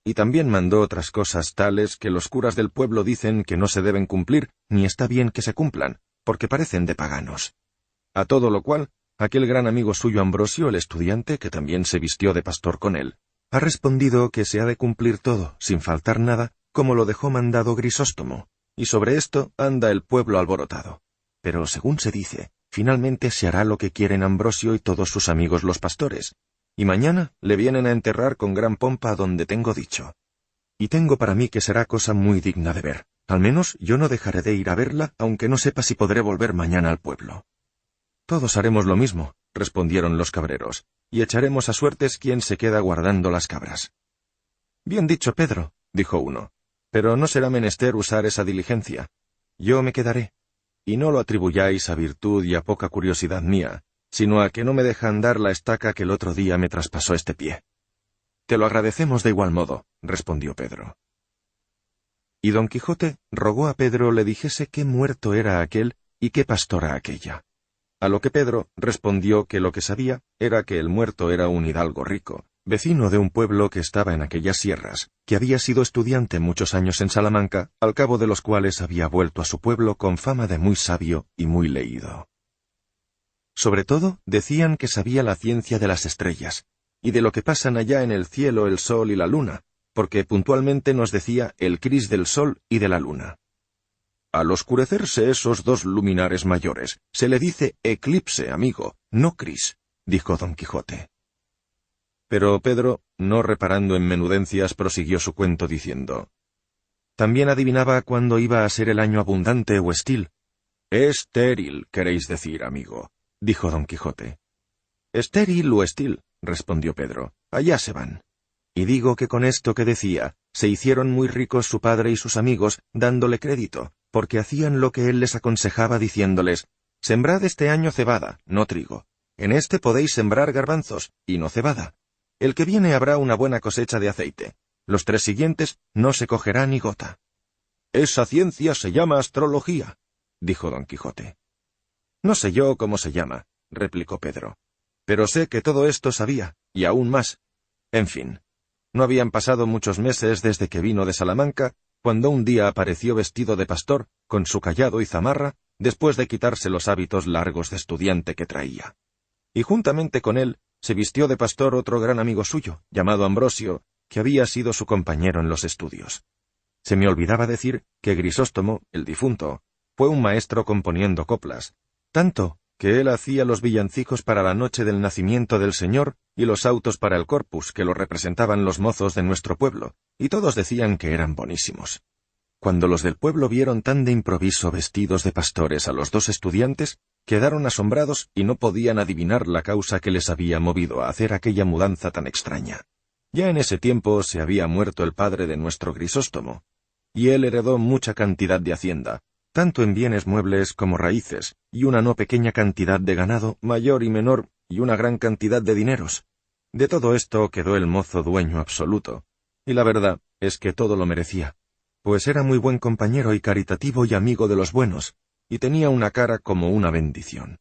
Y también mandó otras cosas tales que los curas del pueblo dicen que no se deben cumplir, ni está bien que se cumplan, porque parecen de paganos. A todo lo cual, aquel gran amigo suyo Ambrosio, el estudiante, que también se vistió de pastor con él, ha respondido que se ha de cumplir todo, sin faltar nada, como lo dejó mandado Grisóstomo, y sobre esto anda el pueblo alborotado. Pero, según se dice, finalmente se hará lo que quieren Ambrosio y todos sus amigos los pastores, y mañana le vienen a enterrar con gran pompa a donde tengo dicho. Y tengo para mí que será cosa muy digna de ver. Al menos yo no dejaré de ir a verla, aunque no sepa si podré volver mañana al pueblo. Todos haremos lo mismo, respondieron los cabreros, y echaremos a suertes quién se queda guardando las cabras. Bien dicho, Pedro, dijo uno, pero no será menester usar esa diligencia. Yo me quedaré, y no lo atribuyáis a virtud y a poca curiosidad mía, sino a que no me deja andar la estaca que el otro día me traspasó este pie. Te lo agradecemos de igual modo, respondió Pedro. Y don Quijote rogó a Pedro le dijese qué muerto era aquel y qué pastora aquella. A lo que Pedro respondió que lo que sabía era que el muerto era un hidalgo rico, vecino de un pueblo que estaba en aquellas sierras, que había sido estudiante muchos años en Salamanca, al cabo de los cuales había vuelto a su pueblo con fama de muy sabio y muy leído. Sobre todo, decían que sabía la ciencia de las estrellas, y de lo que pasan allá en el cielo el sol y la luna, porque puntualmente nos decía el cris del sol y de la luna. Al oscurecerse esos dos luminares mayores, se le dice eclipse, amigo, no cris, dijo don Quijote. Pero Pedro, no reparando en menudencias, prosiguió su cuento diciendo: también adivinaba cuándo iba a ser el año abundante o estil. Estéril, queréis decir, amigo, dijo don Quijote. Estéril o estil, respondió Pedro, allá se van. Y digo que con esto que decía, se hicieron muy ricos su padre y sus amigos, dándole crédito, porque hacían lo que él les aconsejaba diciéndoles: sembrad este año cebada, no trigo. En este podéis sembrar garbanzos, y no cebada. El que viene habrá una buena cosecha de aceite. Los 3 siguientes no se cogerá ni gota. Esa ciencia se llama astrología, dijo don Quijote. No sé yo cómo se llama, replicó Pedro, pero sé que todo esto sabía, y aún más. En fin, no habían pasado muchos meses desde que vino de Salamanca, cuando un día apareció vestido de pastor, con su cayado y zamarra, después de quitarse los hábitos largos de estudiante que traía. Y juntamente con él se vistió de pastor otro gran amigo suyo, llamado Ambrosio, que había sido su compañero en los estudios. Se me olvidaba decir que Grisóstomo, el difunto, fue un maestro componiendo coplas, tanto que él hacía los villancicos para la noche del nacimiento del Señor y los autos para el Corpus, que lo representaban los mozos de nuestro pueblo, y todos decían que eran bonísimos. Cuando los del pueblo vieron tan de improviso vestidos de pastores a los 2 estudiantes, quedaron asombrados y no podían adivinar la causa que les había movido a hacer aquella mudanza tan extraña. Ya en ese tiempo se había muerto el padre de nuestro Grisóstomo, y él heredó mucha cantidad de hacienda, tanto en bienes muebles como raíces, y una no pequeña cantidad de ganado, mayor y menor, y una gran cantidad de dineros. De todo esto quedó el mozo dueño absoluto, y la verdad es que todo lo merecía, pues era muy buen compañero y caritativo y amigo de los buenos, y tenía una cara como una bendición.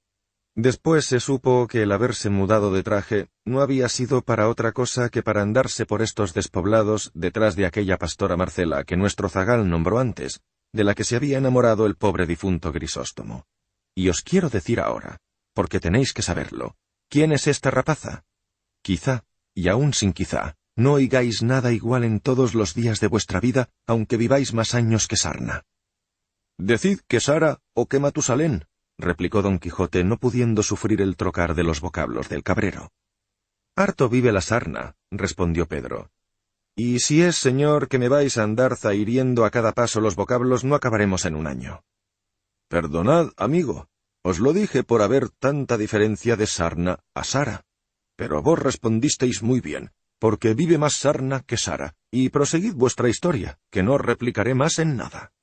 Después se supo que el haberse mudado de traje no había sido para otra cosa que para andarse por estos despoblados detrás de aquella pastora Marcela que nuestro zagal nombró antes, de la que se había enamorado el pobre difunto Grisóstomo. Y os quiero decir ahora, porque tenéis que saberlo, ¿quién es esta rapaza? Quizá, y aún sin quizá, no oigáis nada igual en todos los días de vuestra vida, aunque viváis más años que sarna. Decid que Sara o que Matusalén, replicó don Quijote, no pudiendo sufrir el trocar de los vocablos del cabrero. Harto vive la sarna, respondió Pedro. Y si es, señor, que me vais a andar zahiriendo a cada paso los vocablos, no acabaremos en un año. Perdonad, amigo, Os lo dije por haber tanta diferencia de sarna a Sara. Pero vos respondisteis muy bien, porque vive más sarna que Sara, y proseguid vuestra historia, que no replicaré más en nada.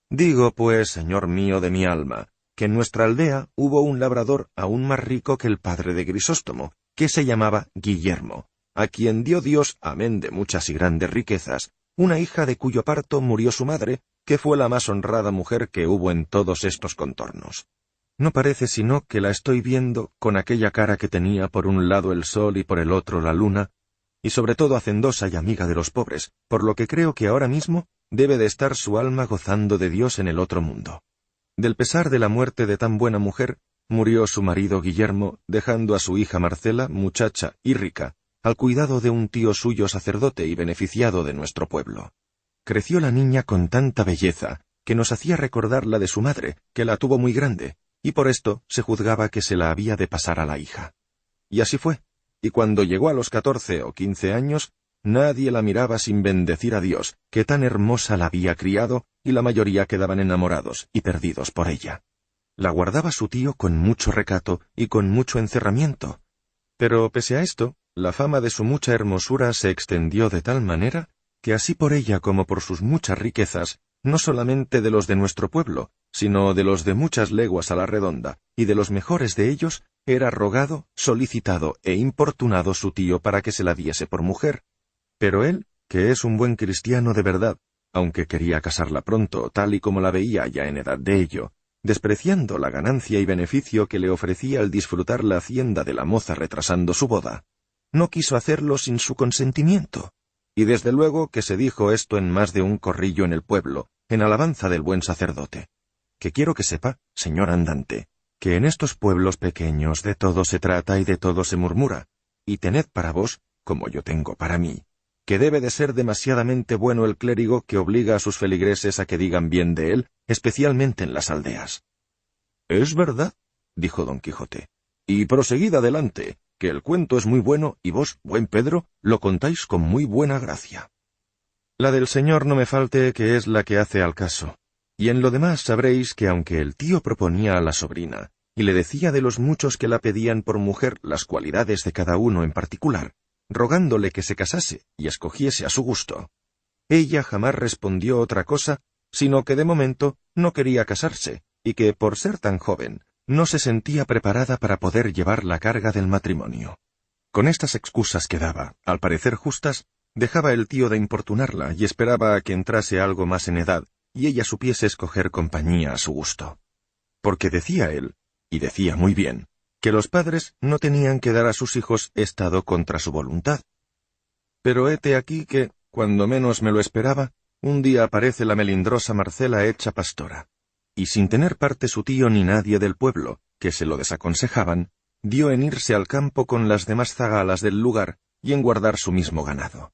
Digo, pues, señor mío de mi alma, que en nuestra aldea hubo un labrador aún más rico que el padre de Grisóstomo, que se llamaba Guillermo, a quien dio Dios, amén de muchas y grandes riquezas, una hija de cuyo parto murió su madre, que fue la más honrada mujer que hubo en todos estos contornos. No parece sino que la estoy viendo con aquella cara que tenía por un lado el sol y por el otro la luna, y sobre todo hacendosa y amiga de los pobres, por lo que creo que ahora mismo debe de estar su alma gozando de Dios en el otro mundo. Del pesar de la muerte de tan buena mujer, murió su marido Guillermo, dejando a su hija Marcela, muchacha y rica, al cuidado de un tío suyo sacerdote y beneficiado de nuestro pueblo. Creció la niña con tanta belleza, que nos hacía recordar la de su madre, que la tuvo muy grande, y por esto se juzgaba que se la había de pasar a la hija. Y así fue, y cuando llegó a los 14 o 15 años, nadie la miraba sin bendecir a Dios, que tan hermosa la había criado, y la mayoría quedaban enamorados y perdidos por ella. La guardaba su tío con mucho recato y con mucho encerramiento. Pero pese a esto, la fama de su mucha hermosura se extendió de tal manera, que así por ella como por sus muchas riquezas, no solamente de los de nuestro pueblo, sino de los de muchas leguas a la redonda, y de los mejores de ellos, era rogado, solicitado e importunado su tío para que se la diese por mujer. Pero él, que es un buen cristiano de verdad, aunque quería casarla pronto, tal y como la veía ya en edad de ello, despreciando la ganancia y beneficio que le ofrecía el disfrutar la hacienda de la moza retrasando su boda, no quiso hacerlo sin su consentimiento. Y desde luego que se dijo esto en más de un corrillo en el pueblo, en alabanza del buen sacerdote. Que quiero que sepa, señor andante, que en estos pueblos pequeños de todo se trata y de todo se murmura, y tened para vos, como yo tengo para mí, que debe de ser demasiadamente bueno el clérigo que obliga a sus feligreses a que digan bien de él, especialmente en las aldeas. —Es verdad —dijo don Quijote—, y proseguid adelante, que el cuento es muy bueno y vos, buen Pedro, lo contáis con muy buena gracia. La del señor no me falte, que es la que hace al caso. Y en lo demás sabréis que aunque el tío proponía a la sobrina, y le decía de los muchos que la pedían por mujer las cualidades de cada uno en particular, rogándole que se casase y escogiese a su gusto, ella jamás respondió otra cosa, sino que de momento no quería casarse, y que por ser tan joven, no se sentía preparada para poder llevar la carga del matrimonio. Con estas excusas que daba, al parecer justas, dejaba el tío de importunarla y esperaba a que entrase algo más en edad, y ella supiese escoger compañía a su gusto. Porque decía él, y decía muy bien, que los padres no tenían que dar a sus hijos estado contra su voluntad. Pero hete aquí que, cuando menos me lo esperaba, un día aparece la melindrosa Marcela hecha pastora, y sin tener parte su tío ni nadie del pueblo, que se lo desaconsejaban, dio en irse al campo con las demás zagalas del lugar y en guardar su mismo ganado.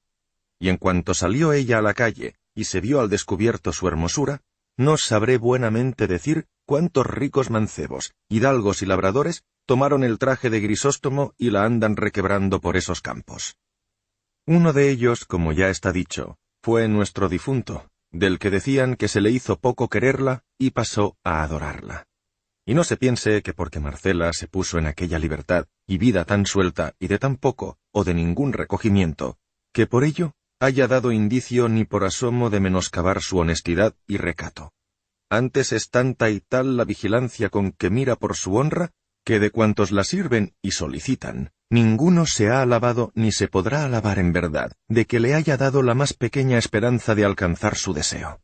Y en cuanto salió ella a la calle y se vio al descubierto su hermosura, no sabré buenamente decir cuántos ricos mancebos, hidalgos y labradores tomaron el traje de Grisóstomo y la andan requebrando por esos campos. Uno de ellos, como ya está dicho, fue nuestro difunto, del que decían que se le hizo poco quererla y pasó a adorarla. Y no se piense que porque Marcela se puso en aquella libertad y vida tan suelta y de tan poco o de ningún recogimiento, que por ello haya dado indicio ni por asomo de menoscabar su honestidad y recato. Antes es tanta y tal la vigilancia con que mira por su honra, que de cuantos la sirven y solicitan, ninguno se ha alabado ni se podrá alabar en verdad, de que le haya dado la más pequeña esperanza de alcanzar su deseo.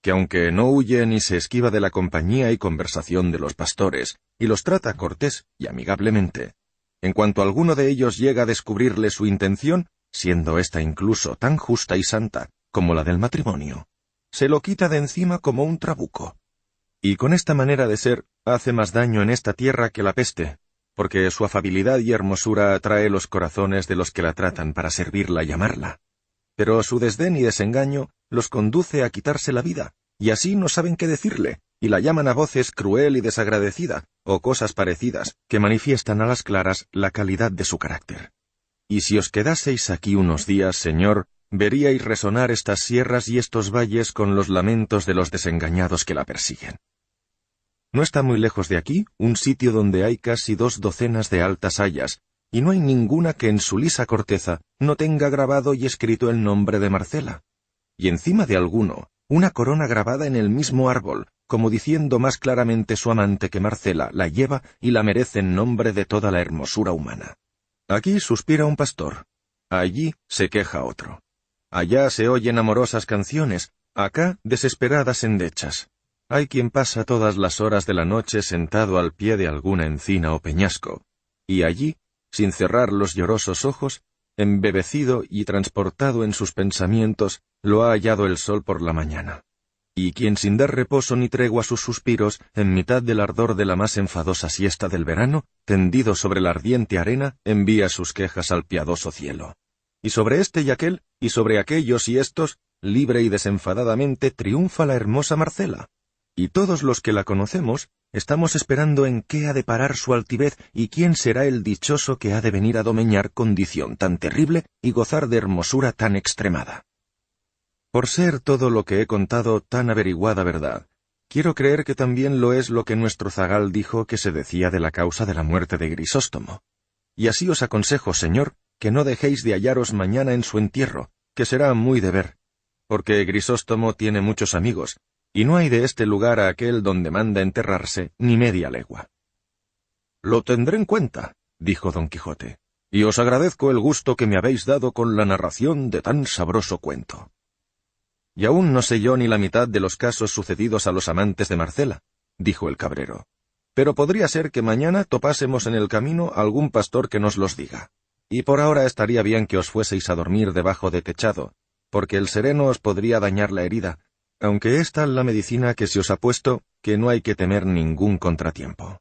Que aunque no huye ni se esquiva de la compañía y conversación de los pastores, y los trata cortés y amigablemente, en cuanto alguno de ellos llega a descubrirle su intención, siendo ésta incluso tan justa y santa como la del matrimonio, se lo quita de encima como un trabuco. Y con esta manera de ser, hace más daño en esta tierra que la peste, porque su afabilidad y hermosura atrae los corazones de los que la tratan para servirla y amarla. Pero su desdén y desengaño los conduce a quitarse la vida, y así no saben qué decirle, y la llaman a voces cruel y desagradecida, o cosas parecidas, que manifiestan a las claras la calidad de su carácter. Y si os quedaseis aquí unos días, señor, veríais resonar estas sierras y estos valles con los lamentos de los desengañados que la persiguen. No está muy lejos de aquí un sitio donde hay casi 2 docenas de altas hayas, y no hay ninguna que en su lisa corteza no tenga grabado y escrito el nombre de Marcela. Y encima de alguno, una corona grabada en el mismo árbol, como diciendo más claramente su amante que Marcela la lleva y la merece en nombre de toda la hermosura humana. Aquí suspira un pastor, allí se queja otro. Allá se oyen amorosas canciones, acá desesperadas endechas. Hay quien pasa todas las horas de la noche sentado al pie de alguna encina o peñasco, y allí, sin cerrar los llorosos ojos, embebecido y transportado en sus pensamientos, lo ha hallado el sol por la mañana. Y quien sin dar reposo ni tregua a sus suspiros, en mitad del ardor de la más enfadosa siesta del verano, tendido sobre la ardiente arena, envía sus quejas al piadoso cielo. Y sobre este y aquel, y sobre aquellos y estos, libre y desenfadadamente triunfa la hermosa Marcela. Y todos los que la conocemos, estamos esperando en qué ha de parar su altivez y quién será el dichoso que ha de venir a domeñar condición tan terrible y gozar de hermosura tan extremada. Por ser todo lo que he contado tan averiguada verdad, quiero creer que también lo es lo que nuestro zagal dijo que se decía de la causa de la muerte de Grisóstomo. Y así os aconsejo, señor, que no dejéis de hallaros mañana en su entierro, que será muy de ver, porque Grisóstomo tiene muchos amigos, y no hay de este lugar a aquel donde manda enterrarse ni media legua. Lo tendré en cuenta, dijo don Quijote, y os agradezco el gusto que me habéis dado con la narración de tan sabroso cuento. Y aún no sé yo ni la mitad de los casos sucedidos a los amantes de Marcela, dijo el cabrero, pero podría ser que mañana topásemos en el camino algún pastor que nos los diga, y por ahora estaría bien que os fueseis a dormir debajo de techado, porque el sereno os podría dañar la herida, aunque es tal la medicina que se os ha puesto que no hay que temer ningún contratiempo.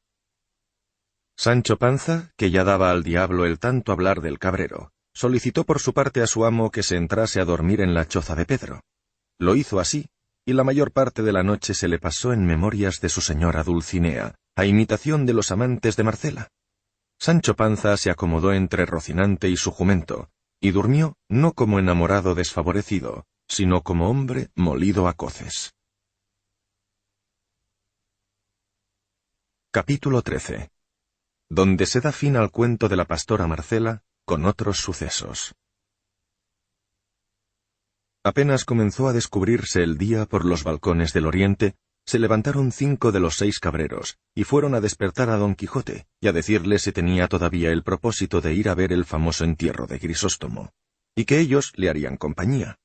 Sancho Panza, que ya daba al diablo el tanto hablar del cabrero, solicitó por su parte a su amo que se entrase a dormir en la choza de Pedro. Lo hizo así, y la mayor parte de la noche se le pasó en memorias de su señora Dulcinea, a imitación de los amantes de Marcela. Sancho Panza se acomodó entre Rocinante y su jumento, y durmió no como enamorado desfavorecido, sino como hombre molido a coces. Capítulo 13. Donde se da fin al cuento de la pastora Marcela, con otros sucesos. Apenas comenzó a descubrirse el día por los balcones del oriente, se levantaron 5 de los 6 cabreros, y fueron a despertar a don Quijote, y a decirle si tenía todavía el propósito de ir a ver el famoso entierro de Grisóstomo, y que ellos le harían compañía.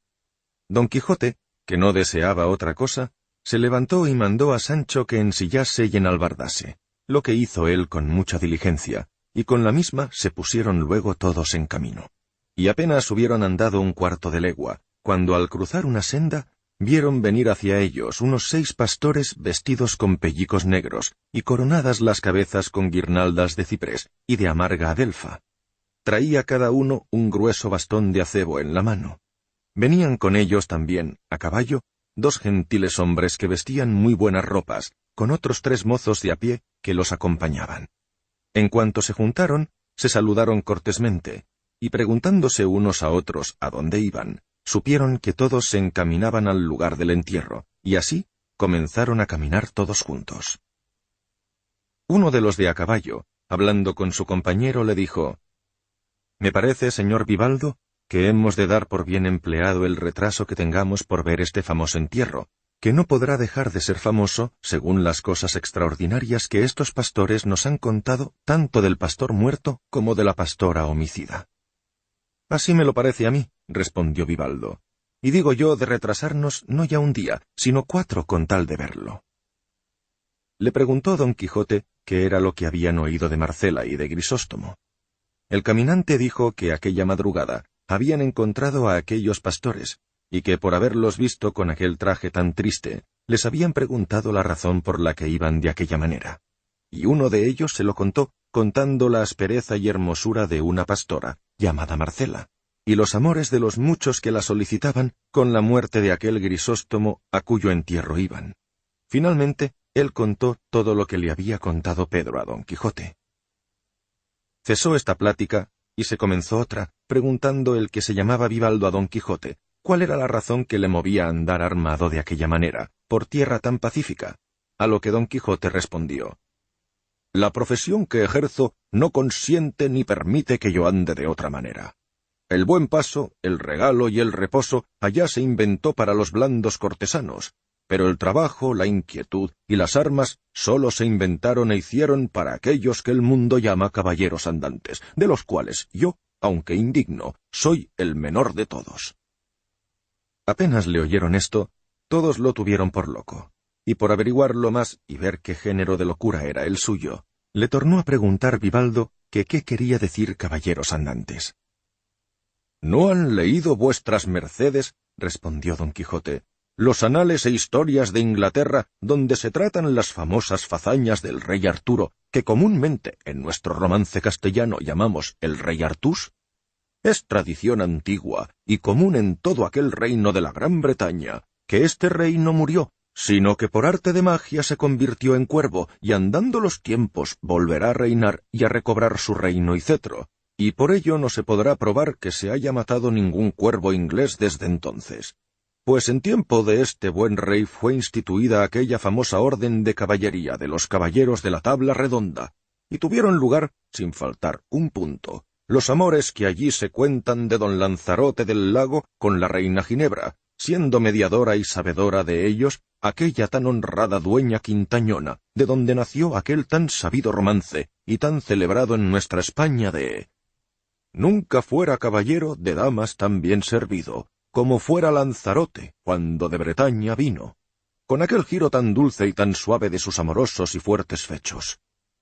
Don Quijote, que no deseaba otra cosa, se levantó y mandó a Sancho que ensillase y enalbardase, lo que hizo él con mucha diligencia, y con la misma se pusieron luego todos en camino. Y apenas hubieron andado un cuarto de legua, cuando al cruzar una senda, vieron venir hacia ellos unos 6 pastores vestidos con pellicos negros, y coronadas las cabezas con guirnaldas de ciprés y de amarga adelfa. Traía cada uno un grueso bastón de acebo en la mano. Venían con ellos también, a caballo, 2 gentiles hombres que vestían muy buenas ropas, con otros 3 mozos de a pie que los acompañaban. En cuanto se juntaron, se saludaron cortésmente, y preguntándose unos a otros a dónde iban, supieron que todos se encaminaban al lugar del entierro, y así comenzaron a caminar todos juntos. Uno de los de a caballo, hablando con su compañero, le dijo: «Me parece, señor Vivaldo, que hemos de dar por bien empleado el retraso que tengamos por ver este famoso entierro, que no podrá dejar de ser famoso según las cosas extraordinarias que estos pastores nos han contado tanto del pastor muerto como de la pastora homicida». «Así me lo parece a mí», respondió Vivaldo, «y digo yo de retrasarnos no ya un día, sino 4 con tal de verlo». Le preguntó don Quijote qué era lo que habían oído de Marcela y de Grisóstomo. El caminante dijo que aquella madrugada habían encontrado a aquellos pastores, y que por haberlos visto con aquel traje tan triste, les habían preguntado la razón por la que iban de aquella manera. Y uno de ellos se lo contó, contando la aspereza y hermosura de una pastora, llamada Marcela, y los amores de los muchos que la solicitaban con la muerte de aquel Grisóstomo a cuyo entierro iban. Finalmente, él contó todo lo que le había contado Pedro a don Quijote. Cesó esta plática, y se comenzó otra, preguntando el que se llamaba Vivaldo a don Quijote cuál era la razón que le movía a andar armado de aquella manera, por tierra tan pacífica, a lo que don Quijote respondió: «La profesión que ejerzo no consiente ni permite que yo ande de otra manera. El buen paso, el regalo y el reposo allá se inventó para los blandos cortesanos, pero el trabajo, la inquietud y las armas sólo se inventaron e hicieron para aquellos que el mundo llama caballeros andantes, de los cuales yo, aunque indigno, soy el menor de todos». Apenas le oyeron esto, todos lo tuvieron por loco, y por averiguarlo más y ver qué género de locura era el suyo, le tornó a preguntar Vivaldo que qué quería decir caballeros andantes. «¿No han leído vuestras mercedes», respondió don Quijote, «los anales e historias de Inglaterra, donde se tratan las famosas fazañas del rey Arturo, que comúnmente en nuestro romance castellano llamamos el rey Artús? Es tradición antigua y común en todo aquel reino de la Gran Bretaña, que este rey no murió, sino que por arte de magia se convirtió en cuervo, y andando los tiempos volverá a reinar y a recobrar su reino y cetro, y por ello no se podrá probar que se haya matado ningún cuervo inglés desde entonces. Pues en tiempo de este buen rey fue instituida aquella famosa orden de caballería de los caballeros de la tabla redonda, y tuvieron lugar, sin faltar un punto, los amores que allí se cuentan de don Lanzarote del Lago con la reina Ginebra, siendo mediadora y sabedora de ellos aquella tan honrada dueña Quintañona, de donde nació aquel tan sabido romance y tan celebrado en nuestra España de: «Nunca fuera caballero de damas tan bien servido, como fuera Lanzarote cuando de Bretaña vino», con aquel giro tan dulce y tan suave de sus amorosos y fuertes fechos.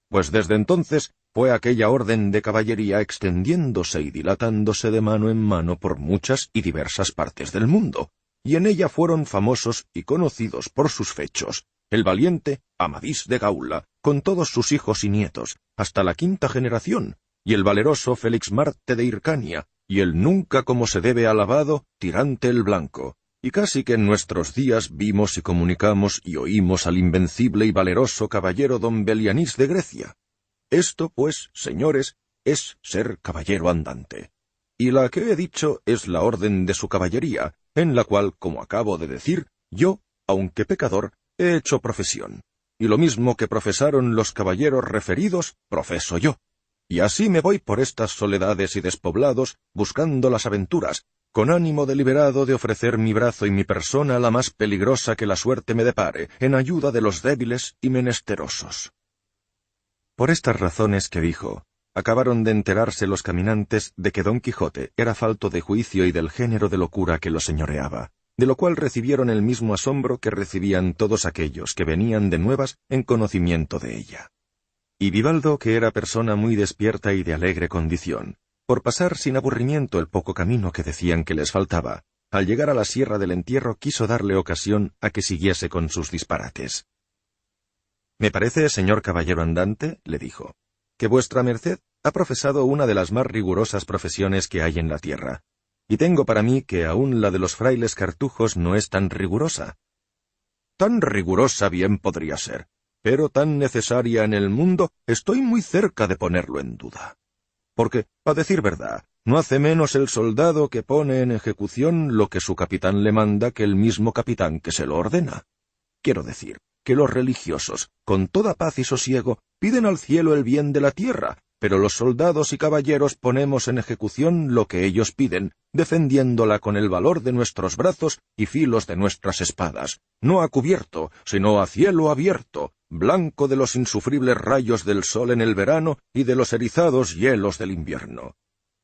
Pues desde entonces fue aquella orden de caballería extendiéndose y dilatándose de mano en mano por muchas y diversas partes del mundo, y en ella fueron famosos y conocidos por sus fechos el valiente Amadís de Gaula, con todos sus hijos y nietos, hasta la quinta generación, y el valeroso Felixmarte de Hircania, y el nunca como se debe alabado Tirante el Blanco, y casi que en nuestros días vimos y comunicamos y oímos al invencible y valeroso caballero don Belianís de Grecia. Esto, pues, señores, es ser caballero andante. Y la que he dicho es la orden de su caballería, en la cual, como acabo de decir, yo, aunque pecador, he hecho profesión, y lo mismo que profesaron los caballeros referidos, profeso yo. Y así me voy por estas soledades y despoblados, buscando las aventuras, con ánimo deliberado de ofrecer mi brazo y mi persona a la más peligrosa que la suerte me depare, en ayuda de los débiles y menesterosos». Por estas razones que dijo, acabaron de enterarse los caminantes de que don Quijote era falto de juicio y del género de locura que lo señoreaba, de lo cual recibieron el mismo asombro que recibían todos aquellos que venían de nuevas en conocimiento de ella. Y Vivaldo, que era persona muy despierta y de alegre condición, por pasar sin aburrimiento el poco camino que decían que les faltaba, al llegar a la Sierra del Entierro quiso darle ocasión a que siguiese con sus disparates. «Me parece, señor caballero andante», le dijo, «que vuestra merced ha profesado una de las más rigurosas profesiones que hay en la tierra, y tengo para mí que aún la de los frailes cartujos no es tan rigurosa». «Tan rigurosa bien podría ser, pero tan necesaria en el mundo estoy muy cerca de ponerlo en duda. Porque, a decir verdad, no hace menos el soldado que pone en ejecución lo que su capitán le manda que el mismo capitán que se lo ordena. Quiero decir, que los religiosos, con toda paz y sosiego, piden al cielo el bien de la tierra, pero los soldados y caballeros ponemos en ejecución lo que ellos piden, defendiéndola con el valor de nuestros brazos y filos de nuestras espadas, no a cubierto, sino a cielo abierto, blanco de los insufribles rayos del sol en el verano y de los erizados hielos del invierno.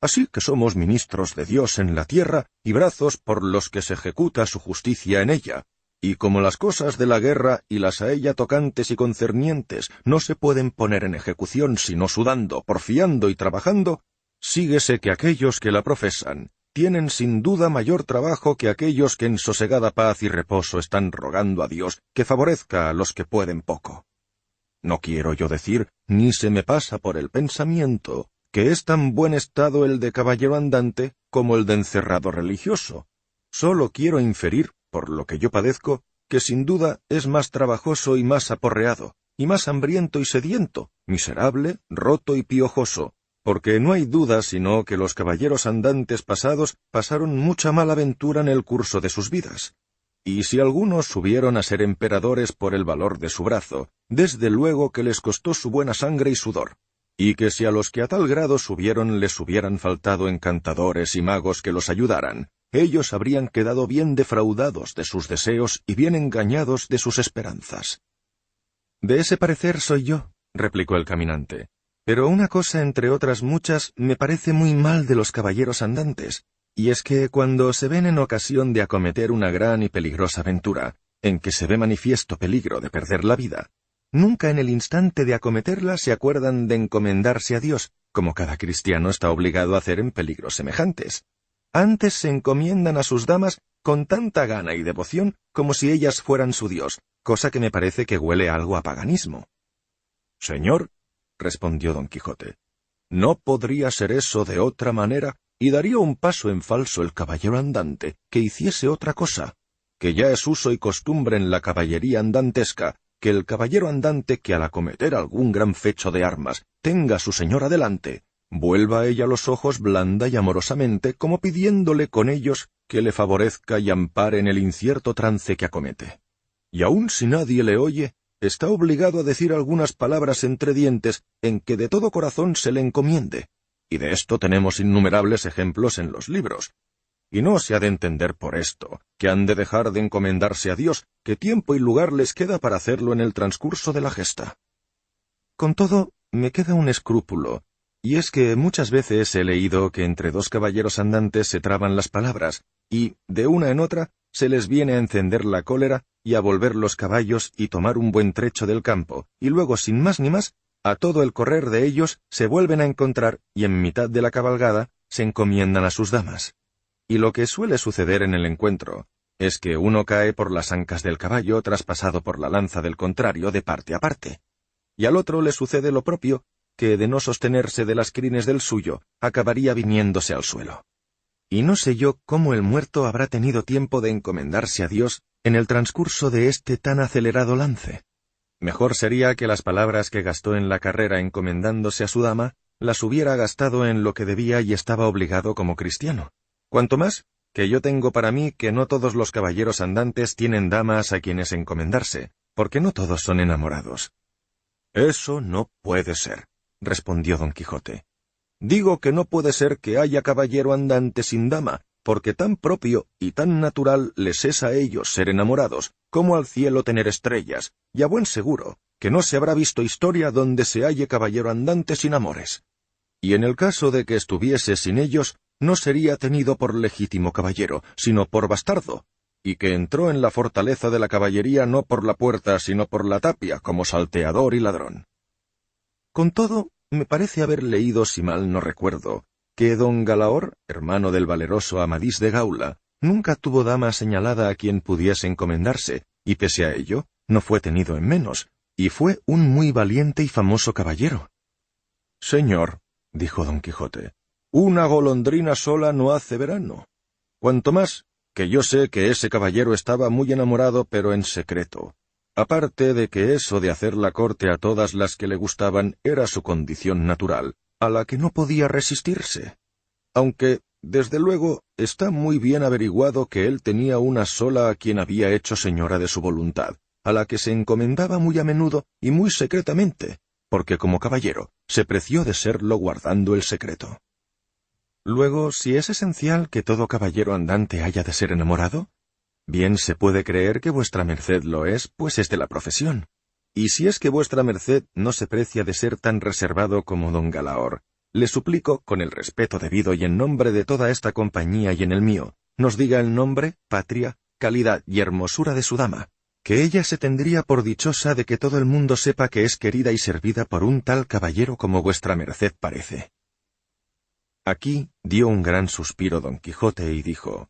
Así que somos ministros de Dios en la tierra y brazos por los que se ejecuta su justicia en ella. Y como las cosas de la guerra y las a ella tocantes y concernientes no se pueden poner en ejecución sino sudando, porfiando y trabajando, síguese que aquellos que la profesan tienen sin duda mayor trabajo que aquellos que en sosegada paz y reposo están rogando a Dios que favorezca a los que pueden poco. No quiero yo decir, ni se me pasa por el pensamiento, que es tan buen estado el de caballero andante como el de encerrado religioso. Solo quiero inferir, por lo que yo padezco, que sin duda es más trabajoso y más aporreado, y más hambriento y sediento, miserable, roto y piojoso, porque no hay duda sino que los caballeros andantes pasados pasaron mucha mala ventura en el curso de sus vidas. Y si algunos subieron a ser emperadores por el valor de su brazo, desde luego que les costó su buena sangre y sudor. Y que si a los que a tal grado subieron les hubieran faltado encantadores y magos que los ayudaran, ellos habrían quedado bien defraudados de sus deseos y bien engañados de sus esperanzas. «De ese parecer soy yo», replicó el caminante. «Pero una cosa entre otras muchas me parece muy mal de los caballeros andantes, y es que cuando se ven en ocasión de acometer una gran y peligrosa aventura, en que se ve manifiesto peligro de perder la vida, nunca en el instante de acometerla se acuerdan de encomendarse a Dios, como cada cristiano está obligado a hacer en peligros semejantes. Antes se encomiendan a sus damas con tanta gana y devoción como si ellas fueran su Dios, cosa que me parece que huele algo a paganismo». «Señor», respondió don Quijote, «no podría ser eso de otra manera, y daría un paso en falso el caballero andante que hiciese otra cosa, que ya es uso y costumbre en la caballería andantesca, que el caballero andante que al acometer algún gran fecho de armas tenga a su señora delante, vuelva a ella los ojos blanda y amorosamente, como pidiéndole con ellos que le favorezca y ampare en el incierto trance que acomete. Y aun si nadie le oye, está obligado a decir algunas palabras entre dientes en que de todo corazón se le encomiende, y de esto tenemos innumerables ejemplos en los libros. Y no se ha de entender por esto, que han de dejar de encomendarse a Dios, que tiempo y lugar les queda para hacerlo en el transcurso de la gesta. Con todo, me queda un escrúpulo, y es que muchas veces he leído que entre dos caballeros andantes se traban las palabras, y, de una en otra, se les viene a encender la cólera y a volver los caballos y tomar un buen trecho del campo, y luego, sin más ni más, a todo el correr de ellos se vuelven a encontrar y en mitad de la cabalgada se encomiendan a sus damas. Y lo que suele suceder en el encuentro es que uno cae por las ancas del caballo traspasado por la lanza del contrario de parte a parte, y al otro le sucede lo propio, que de no sostenerse de las crines del suyo, acabaría viniéndose al suelo. Y no sé yo cómo el muerto habrá tenido tiempo de encomendarse a Dios en el transcurso de este tan acelerado lance. Mejor sería que las palabras que gastó en la carrera encomendándose a su dama, las hubiera gastado en lo que debía y estaba obligado como cristiano. Cuanto más, que yo tengo para mí que no todos los caballeros andantes tienen damas a quienes encomendarse, porque no todos son enamorados. «Eso no puede ser», respondió don Quijote. «Digo que no puede ser que haya caballero andante sin dama, porque tan propio y tan natural les es a ellos ser enamorados, como al cielo tener estrellas, y a buen seguro que no se habrá visto historia donde se halle caballero andante sin amores. Y en el caso de que estuviese sin ellos, no sería tenido por legítimo caballero, sino por bastardo, y que entró en la fortaleza de la caballería no por la puerta, sino por la tapia, como salteador y ladrón. Con todo, me parece haber leído, si mal no recuerdo, que don Galaor, hermano del valeroso Amadís de Gaula, nunca tuvo dama señalada a quien pudiese encomendarse, y pese a ello, no fue tenido en menos, y fue un muy valiente y famoso caballero». «Señor», dijo don Quijote, «una golondrina sola no hace verano. Cuanto más, que yo sé que ese caballero estaba muy enamorado, pero en secreto. Aparte de que eso de hacer la corte a todas las que le gustaban era su condición natural, a la que no podía resistirse. Aunque, desde luego, está muy bien averiguado que él tenía una sola a quien había hecho señora de su voluntad, a la que se encomendaba muy a menudo y muy secretamente, porque como caballero se preció de serlo guardando el secreto». «Luego, si es esencial que todo caballero andante haya de ser enamorado, bien se puede creer que vuestra merced lo es, pues es de la profesión. Y si es que vuestra merced no se precia de ser tan reservado como don Galaor, le suplico, con el respeto debido y en nombre de toda esta compañía y en el mío, nos diga el nombre, patria, calidad y hermosura de su dama, que ella se tendría por dichosa de que todo el mundo sepa que es querida y servida por un tal caballero como vuestra merced parece». Aquí dio un gran suspiro don Quijote y dijo: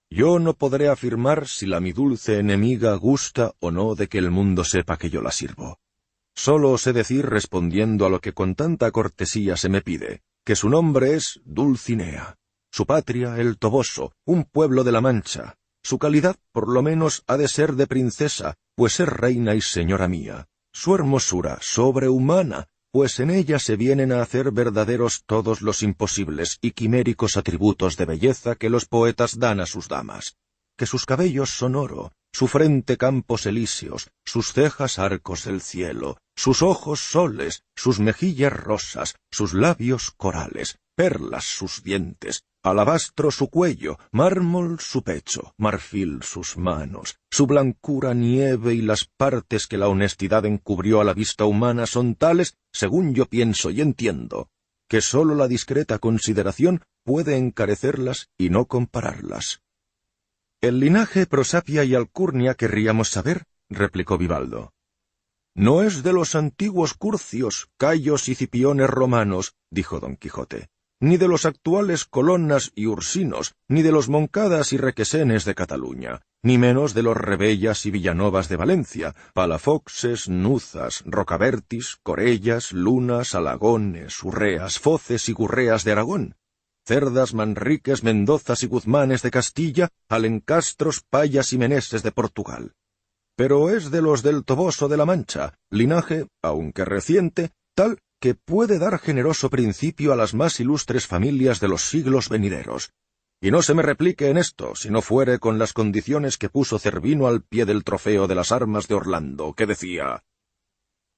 «Yo no podré afirmar si la mi dulce enemiga gusta o no de que el mundo sepa que yo la sirvo. Solo sé decir, respondiendo a lo que con tanta cortesía se me pide, que su nombre es Dulcinea, su patria el Toboso, un pueblo de la Mancha, su calidad por lo menos ha de ser de princesa, pues es reina y señora mía, su hermosura sobrehumana, pues en ella se vienen a hacer verdaderos todos los imposibles y quiméricos atributos de belleza que los poetas dan a sus damas. que sus cabellos son oro, su frente campos elíseos, sus cejas arcos del cielo, sus ojos soles, sus mejillas rosas, sus labios corales, perlas sus dientes, alabastro su cuello, mármol su pecho, marfil sus manos, su blancura nieve y las partes que la honestidad encubrió a la vista humana son tales, según yo pienso y entiendo, que sólo la discreta consideración puede encarecerlas y no compararlas. «El linaje, prosapia y alcurnia querríamos saber», replicó Vivaldo. «No es de los antiguos curcios, cayos y cipiones romanos», dijo Don Quijote, «ni de los actuales colonas y ursinos, ni de los moncadas y requesenes de Cataluña, ni menos de los rebellas y villanovas de Valencia, palafoxes, nuzas, rocabertis, corellas, lunas, alagones, urreas, foces y gurreas de Aragón, Cerdas, Manriques, Mendozas y Guzmanes de Castilla, Alencastros, Payas y Meneses de Portugal. Pero es de los del Toboso de la Mancha, linaje, aunque reciente, tal que puede dar generoso principio a las más ilustres familias de los siglos venideros. Y no se me replique en esto, si no fuere con las condiciones que puso Cervino al pie del trofeo de las armas de Orlando, que decía: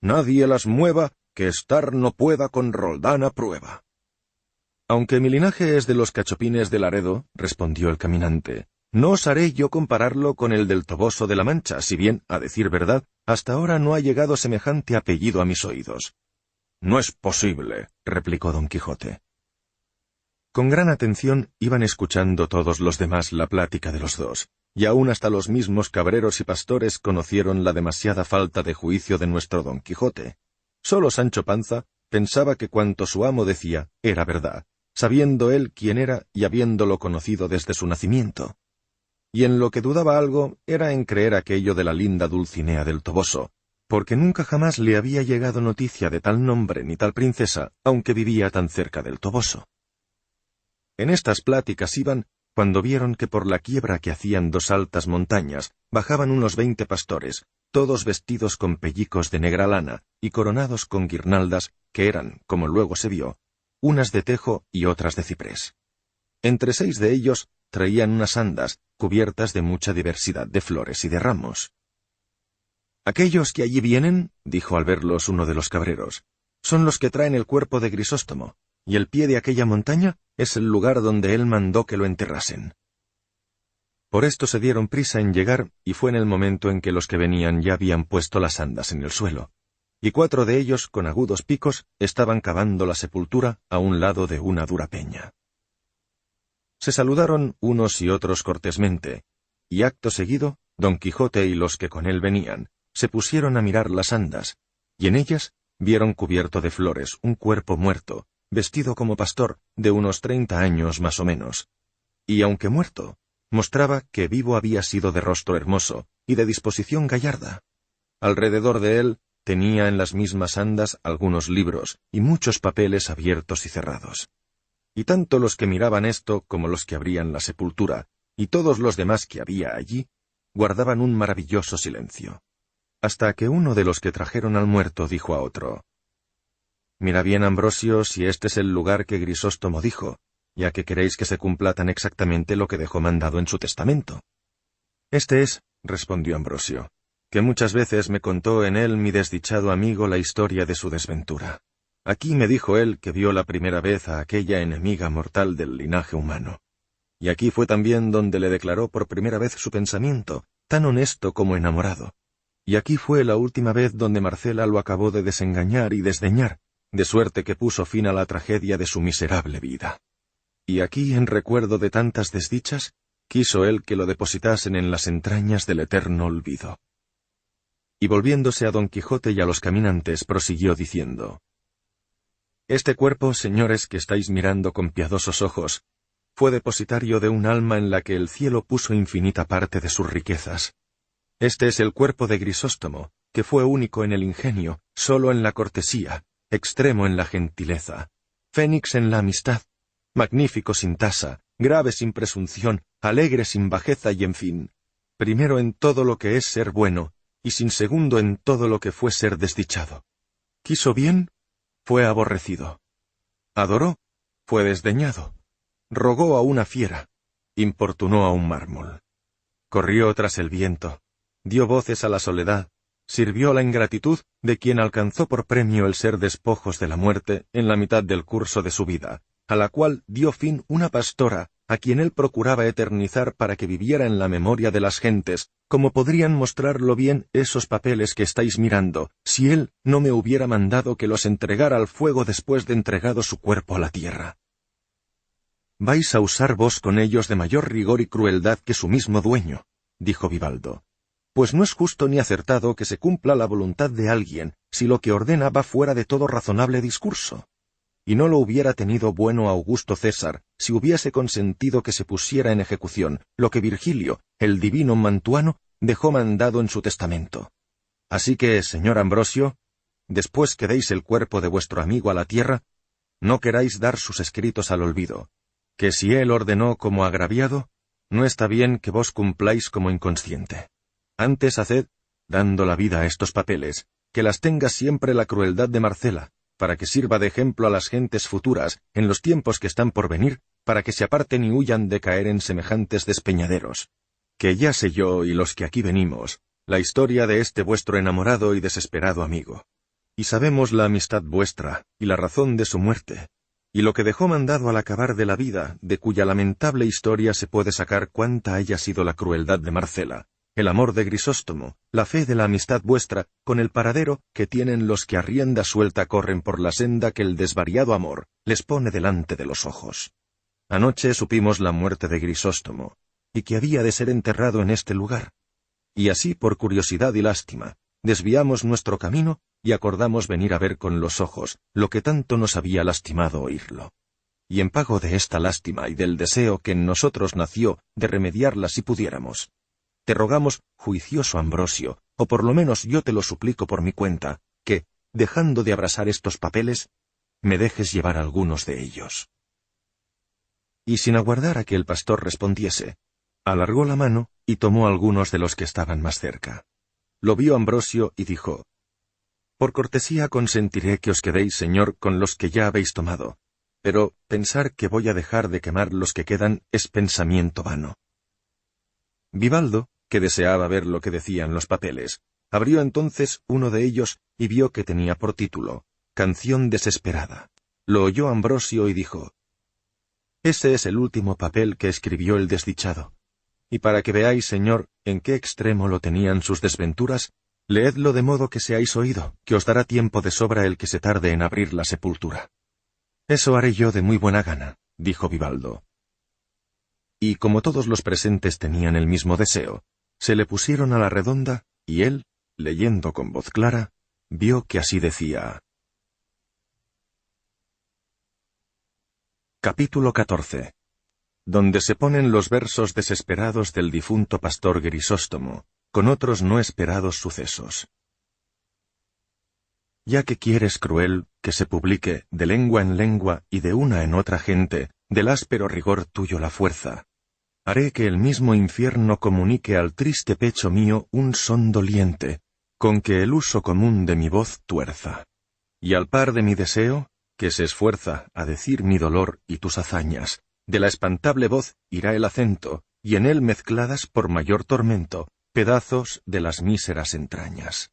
«Nadie las mueva, que estar no pueda con Roldán a prueba». «Aunque mi linaje es de los cachopines de Laredo», respondió el caminante, «no osaré yo compararlo con el del Toboso de la Mancha, si bien, a decir verdad, hasta ahora no ha llegado semejante apellido a mis oídos». «No es posible», replicó Don Quijote. Con gran atención iban escuchando todos los demás la plática de los dos, y aun hasta los mismos cabreros y pastores conocieron la demasiada falta de juicio de nuestro Don Quijote. Sólo Sancho Panza pensaba que cuanto su amo decía era verdad, sabiendo él quién era y habiéndolo conocido desde su nacimiento. Y en lo que dudaba algo era en creer aquello de la linda Dulcinea del Toboso, porque nunca jamás le había llegado noticia de tal nombre ni tal princesa, aunque vivía tan cerca del Toboso. En estas pláticas iban, cuando vieron que por la quiebra que hacían dos altas montañas bajaban unos 20 pastores, todos vestidos con pellicos de negra lana y coronados con guirnaldas, que eran, como luego se vio, unas de tejo y otras de ciprés. Entre 6 de ellos traían unas andas cubiertas de mucha diversidad de flores y de ramos. «Aquellos que allí vienen», dijo al verlos uno de los cabreros, «son los que traen el cuerpo de Grisóstomo, y el pie de aquella montaña es el lugar donde él mandó que lo enterrasen». Por esto se dieron prisa en llegar, y fue en el momento en que los que venían ya habían puesto las andas en el suelo, y 4 de ellos, con agudos picos, estaban cavando la sepultura a un lado de una dura peña. Se saludaron unos y otros cortésmente, y acto seguido, Don Quijote y los que con él venían, se pusieron a mirar las andas, y en ellas vieron cubierto de flores un cuerpo muerto, vestido como pastor, de unos 30 años más o menos, y aunque muerto, mostraba que vivo había sido de rostro hermoso y de disposición gallarda. Alrededor de él tenía en las mismas andas algunos libros y muchos papeles abiertos y cerrados. Y tanto los que miraban esto como los que abrían la sepultura, y todos los demás que había allí, guardaban un maravilloso silencio. Hasta que uno de los que trajeron al muerto dijo a otro: «Mira bien, Ambrosio, si este es el lugar que Grisóstomo dijo, ya que queréis que se cumpla tan exactamente lo que dejó mandado en su testamento». «Este es», respondió Ambrosio, «que muchas veces me contó en él mi desdichado amigo la historia de su desventura. Aquí me dijo él que vio la primera vez a aquella enemiga mortal del linaje humano. Y aquí fue también donde le declaró por primera vez su pensamiento, tan honesto como enamorado. Y aquí fue la última vez donde Marcela lo acabó de desengañar y desdeñar, de suerte que puso fin a la tragedia de su miserable vida. Y aquí, en recuerdo de tantas desdichas, quiso él que lo depositasen en las entrañas del eterno olvido». Y volviéndose a Don Quijote y a los caminantes, prosiguió diciendo: «Este cuerpo, señores, que estáis mirando con piadosos ojos, fue depositario de un alma en la que el cielo puso infinita parte de sus riquezas. Este es el cuerpo de Grisóstomo, que fue único en el ingenio, solo en la cortesía, extremo en la gentileza, fénix en la amistad, magnífico sin tasa, grave sin presunción, alegre sin bajeza y en fin, primero en todo lo que es ser bueno, y sin segundo en todo lo que fue ser desdichado. Quiso bien, fue aborrecido. Adoró, fue desdeñado. Rogó a una fiera, importunó a un mármol. Corrió tras el viento, dio voces a la soledad, sirvió la ingratitud de quien alcanzó por premio el ser despojos de la muerte en la mitad del curso de su vida, a la cual dio fin una pastora, a quien él procuraba eternizar para que viviera en la memoria de las gentes, como podrían mostrarlo bien esos papeles que estáis mirando, si él no me hubiera mandado que los entregara al fuego después de entregado su cuerpo a la tierra. «Vais a usar vos con ellos de mayor rigor y crueldad que su mismo dueño», dijo Vivaldo, «pues no es justo ni acertado que se cumpla la voluntad de alguien si lo que ordena va fuera de todo razonable discurso. Y no lo hubiera tenido bueno Augusto César si hubiese consentido que se pusiera en ejecución lo que Virgilio, el divino Mantuano, dejó mandado en su testamento. Así que, señor Ambrosio, después que deis el cuerpo de vuestro amigo a la tierra, no queráis dar sus escritos al olvido, que si él ordenó como agraviado, no está bien que vos cumpláis como inconsciente. Antes haced, dando la vida a estos papeles, que las tenga siempre la crueldad de Marcela, para que sirva de ejemplo a las gentes futuras, en los tiempos que están por venir, para que se aparten y huyan de caer en semejantes despeñaderos. Que ya sé yo y los que aquí venimos, la historia de este vuestro enamorado y desesperado amigo. Y sabemos la amistad vuestra, y la razón de su muerte, y lo que dejó mandado al acabar de la vida, de cuya lamentable historia se puede sacar cuánta haya sido la crueldad de Marcela, el amor de Grisóstomo, la fe de la amistad vuestra, con el paradero que tienen los que a rienda suelta corren por la senda que el desvariado amor les pone delante de los ojos. Anoche supimos la muerte de Grisóstomo, y que había de ser enterrado en este lugar. Y así, por curiosidad y lástima, desviamos nuestro camino y acordamos venir a ver con los ojos lo que tanto nos había lastimado oírlo. Y en pago de esta lástima y del deseo que en nosotros nació de remediarla si pudiéramos, te rogamos, juicioso Ambrosio, o por lo menos yo te lo suplico por mi cuenta, que, dejando de abrasar estos papeles, me dejes llevar algunos de ellos». Y sin aguardar a que el pastor respondiese, alargó la mano y tomó algunos de los que estaban más cerca. Lo vio Ambrosio y dijo: «Por cortesía consentiré que os quedéis, señor, con los que ya habéis tomado, pero pensar que voy a dejar de quemar los que quedan es pensamiento vano». Vivaldo, que deseaba ver lo que decían los papeles, abrió entonces uno de ellos y vio que tenía por título «Canción desesperada». Lo oyó Ambrosio y dijo: «Ese es el último papel que escribió el desdichado. Y para que veáis, señor, en qué extremo lo tenían sus desventuras, leedlo de modo que seáis oído, que os dará tiempo de sobra el que se tarde en abrir la sepultura». «Eso haré yo de muy buena gana», dijo Vivaldo. Y como todos los presentes tenían el mismo deseo, se le pusieron a la redonda, y él, leyendo con voz clara, vio que así decía. Capítulo 14. Donde se ponen los versos desesperados del difunto pastor Grisóstomo, con otros no esperados sucesos. Ya que quieres, cruel, que se publique, de lengua en lengua y de una en otra gente, del áspero rigor tuyo la fuerza, haré que el mismo infierno comunique al triste pecho mío un son doliente, con que el uso común de mi voz tuerza. Y al par de mi deseo, que se esfuerza a decir mi dolor y tus hazañas, de la espantable voz irá el acento, y en él mezcladas por mayor tormento, pedazos de las míseras entrañas.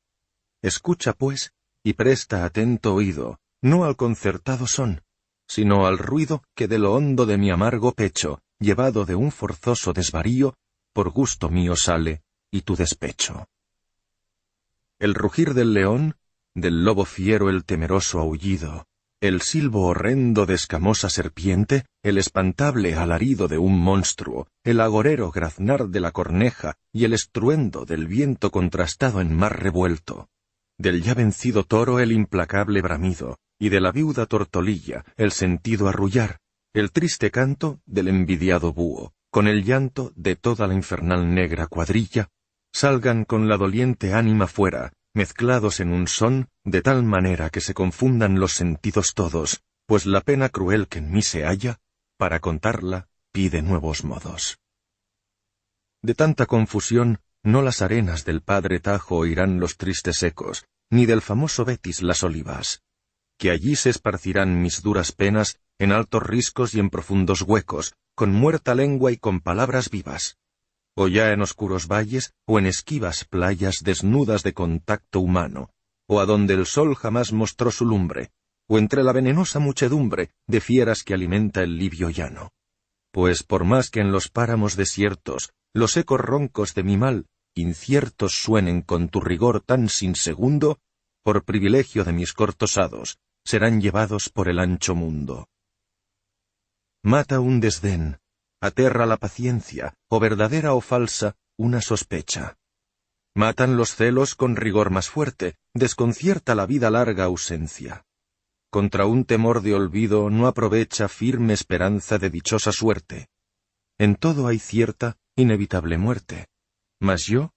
Escucha, pues, y presta atento oído, no al concertado son, sino al ruido que de lo hondo de mi amargo pecho, llevado de un forzoso desvarío, por gusto mío sale, y tu despecho. El rugir del león, del lobo fiero el temeroso aullido, el silbo horrendo de escamosa serpiente, el espantable alarido de un monstruo, el agorero graznar de la corneja y el estruendo del viento contrastado en mar revuelto, del ya vencido toro el implacable bramido, y de la viuda tortolilla el sentido arrullar, el triste canto del envidiado búho, con el llanto de toda la infernal negra cuadrilla, salgan con la doliente ánima fuera, mezclados en un son, de tal manera que se confundan los sentidos todos, pues la pena cruel que en mí se halla, para contarla, pide nuevos modos. De tanta confusión, no las arenas del padre Tajo oirán los tristes ecos, ni del famoso Betis las olivas, que allí se esparcirán mis duras penas en altos riscos y en profundos huecos, con muerta lengua y con palabras vivas. o ya en oscuros valles, o en esquivas playas desnudas de contacto humano, o adonde el sol jamás mostró su lumbre, o entre la venenosa muchedumbre de fieras que alimenta el libio llano. Pues por más que en los páramos desiertos los ecos roncos de mi mal inciertos suenen con tu rigor tan sin segundo, por privilegio de mis cortos hados, serán llevados por el ancho mundo. Mata un desdén, aterra la paciencia, o verdadera o falsa, una sospecha. Matan los celos con rigor más fuerte, desconcierta la vida larga ausencia. Contra un temor de olvido no aprovecha firme esperanza de dichosa suerte. En todo hay cierta, inevitable muerte. Mas yo,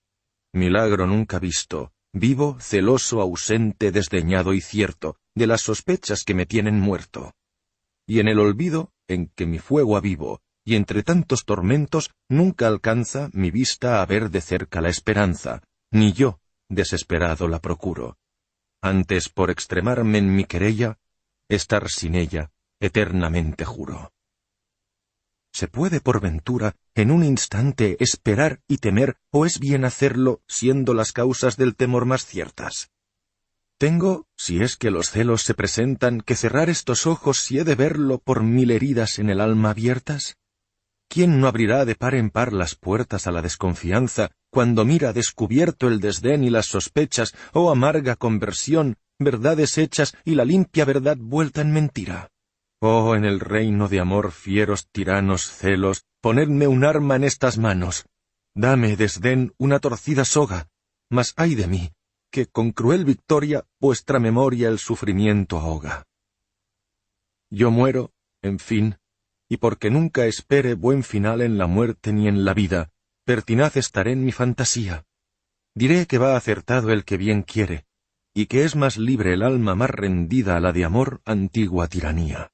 milagro nunca visto, vivo, celoso, ausente, desdeñado y cierto, de las sospechas que me tienen muerto. Y en el olvido, en que mi fuego avivo, y entre tantos tormentos, nunca alcanza mi vista a ver de cerca la esperanza, ni yo, desesperado, la procuro. Antes, por extremarme en mi querella, estar sin ella, eternamente juro. ¿Se puede por ventura, en un instante, esperar y temer, o es bien hacerlo, siendo las causas del temor más ciertas? Tengo, si es que los celos se presentan, que cerrar estos ojos si he de verlo por 1000 heridas en el alma abiertas. ¿Quién no abrirá de par en par las puertas a la desconfianza, cuando mira descubierto el desdén y las sospechas, oh amarga conversión, verdades hechas y la limpia verdad vuelta en mentira? Oh, en el reino de amor fieros tiranos celos, ponedme un arma en estas manos. Dame, desdén, una torcida soga, mas ay de mí, que con cruel victoria vuestra memoria el sufrimiento ahoga. Yo muero, en fin, y porque nunca espere buen final en la muerte ni en la vida, pertinaz estaré en mi fantasía. Diré que va acertado el que bien quiere, y que es más libre el alma más rendida a la de amor, antigua tiranía.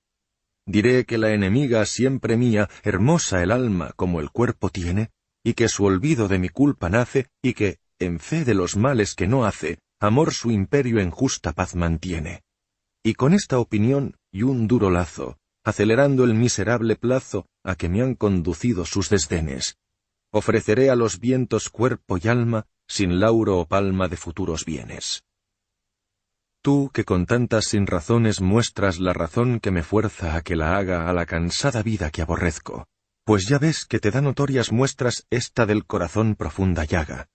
Diré que la enemiga siempre mía, hermosa el alma como el cuerpo tiene, y que su olvido de mi culpa nace, y que, en fe de los males que no hace, amor su imperio en justa paz mantiene. Y con esta opinión y un duro lazo, acelerando el miserable plazo a que me han conducido sus desdenes, ofreceré a los vientos cuerpo y alma, sin lauro o palma de futuros bienes. Tú que con tantas sinrazones muestras la razón que me fuerza a que la haga a la cansada vida que aborrezco, pues ya ves que te da notorias muestras esta del corazón profunda llaga,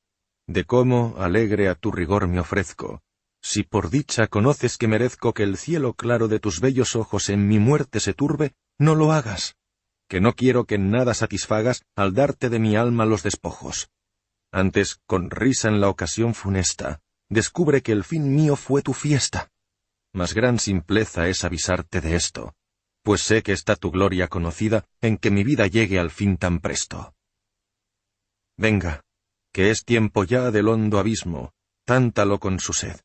de cómo alegre a tu rigor me ofrezco, si por dicha conoces que merezco que el cielo claro de tus bellos ojos en mi muerte se turbe, no lo hagas, que no quiero que en nada satisfagas al darte de mi alma los despojos. Antes, con risa en la ocasión funesta, descubre que el fin mío fue tu fiesta. Mas gran simpleza es avisarte de esto, pues sé que está tu gloria conocida en que mi vida llegue al fin tan presto. Venga, que es tiempo ya del hondo abismo, tántalo con su sed.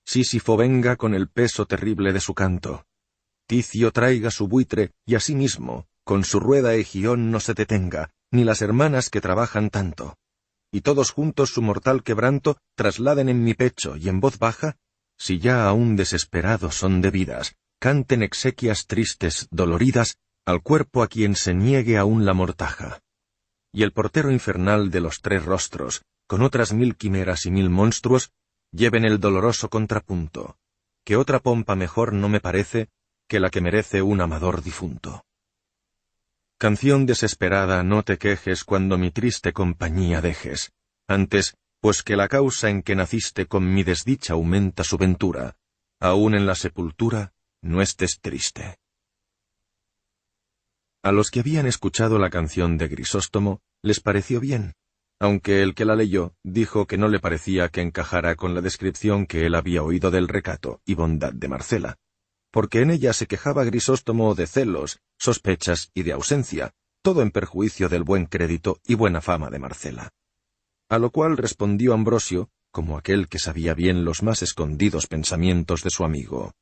Sísifo venga con el peso terrible de su canto. Ticio traiga su buitre y asimismo, con su rueda Egión no se detenga, ni las hermanas que trabajan tanto. Y todos juntos su mortal quebranto trasladen en mi pecho y en voz baja, si ya aún desesperados son debidas, canten exequias tristes, doloridas, al cuerpo a quien se niegue aún la mortaja. Y el portero infernal de los 3 rostros, con otras 1000 quimeras y 1000 monstruos, lleven el doloroso contrapunto, que otra pompa mejor no me parece que la que merece un amador difunto. Canción desesperada, no te quejes cuando mi triste compañía dejes, antes, pues que la causa en que naciste con mi desdicha aumenta su ventura, aún en la sepultura no estés triste. A los que habían escuchado la canción de Grisóstomo, les pareció bien, aunque el que la leyó dijo que no le parecía que encajara con la descripción que él había oído del recato y bondad de Marcela, porque en ella se quejaba Grisóstomo de celos, sospechas y de ausencia, todo en perjuicio del buen crédito y buena fama de Marcela. A lo cual respondió Ambrosio, como aquel que sabía bien los más escondidos pensamientos de su amigo.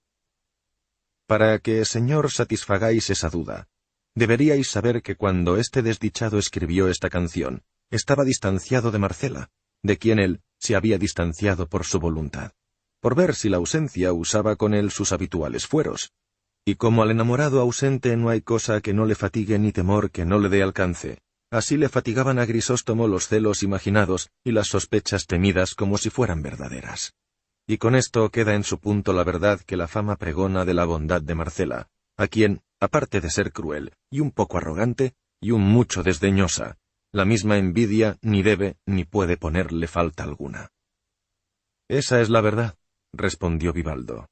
Para que, señor, satisfagáis esa duda, deberíais saber que cuando este desdichado escribió esta canción, estaba distanciado de Marcela, de quien él se había distanciado por su voluntad, por ver si la ausencia usaba con él sus habituales fueros. Y como al enamorado ausente no hay cosa que no le fatigue ni temor que no le dé alcance, Así le fatigaban a Grisóstomo los celos imaginados y las sospechas temidas como si fueran verdaderas. Y con esto queda en su punto la verdad que la fama pregona de la bondad de Marcela, a quien, aparte de ser cruel y un poco arrogante, y un mucho desdeñosa, la misma envidia ni debe ni puede ponerle falta alguna. Esa es la verdad, respondió Vivaldo.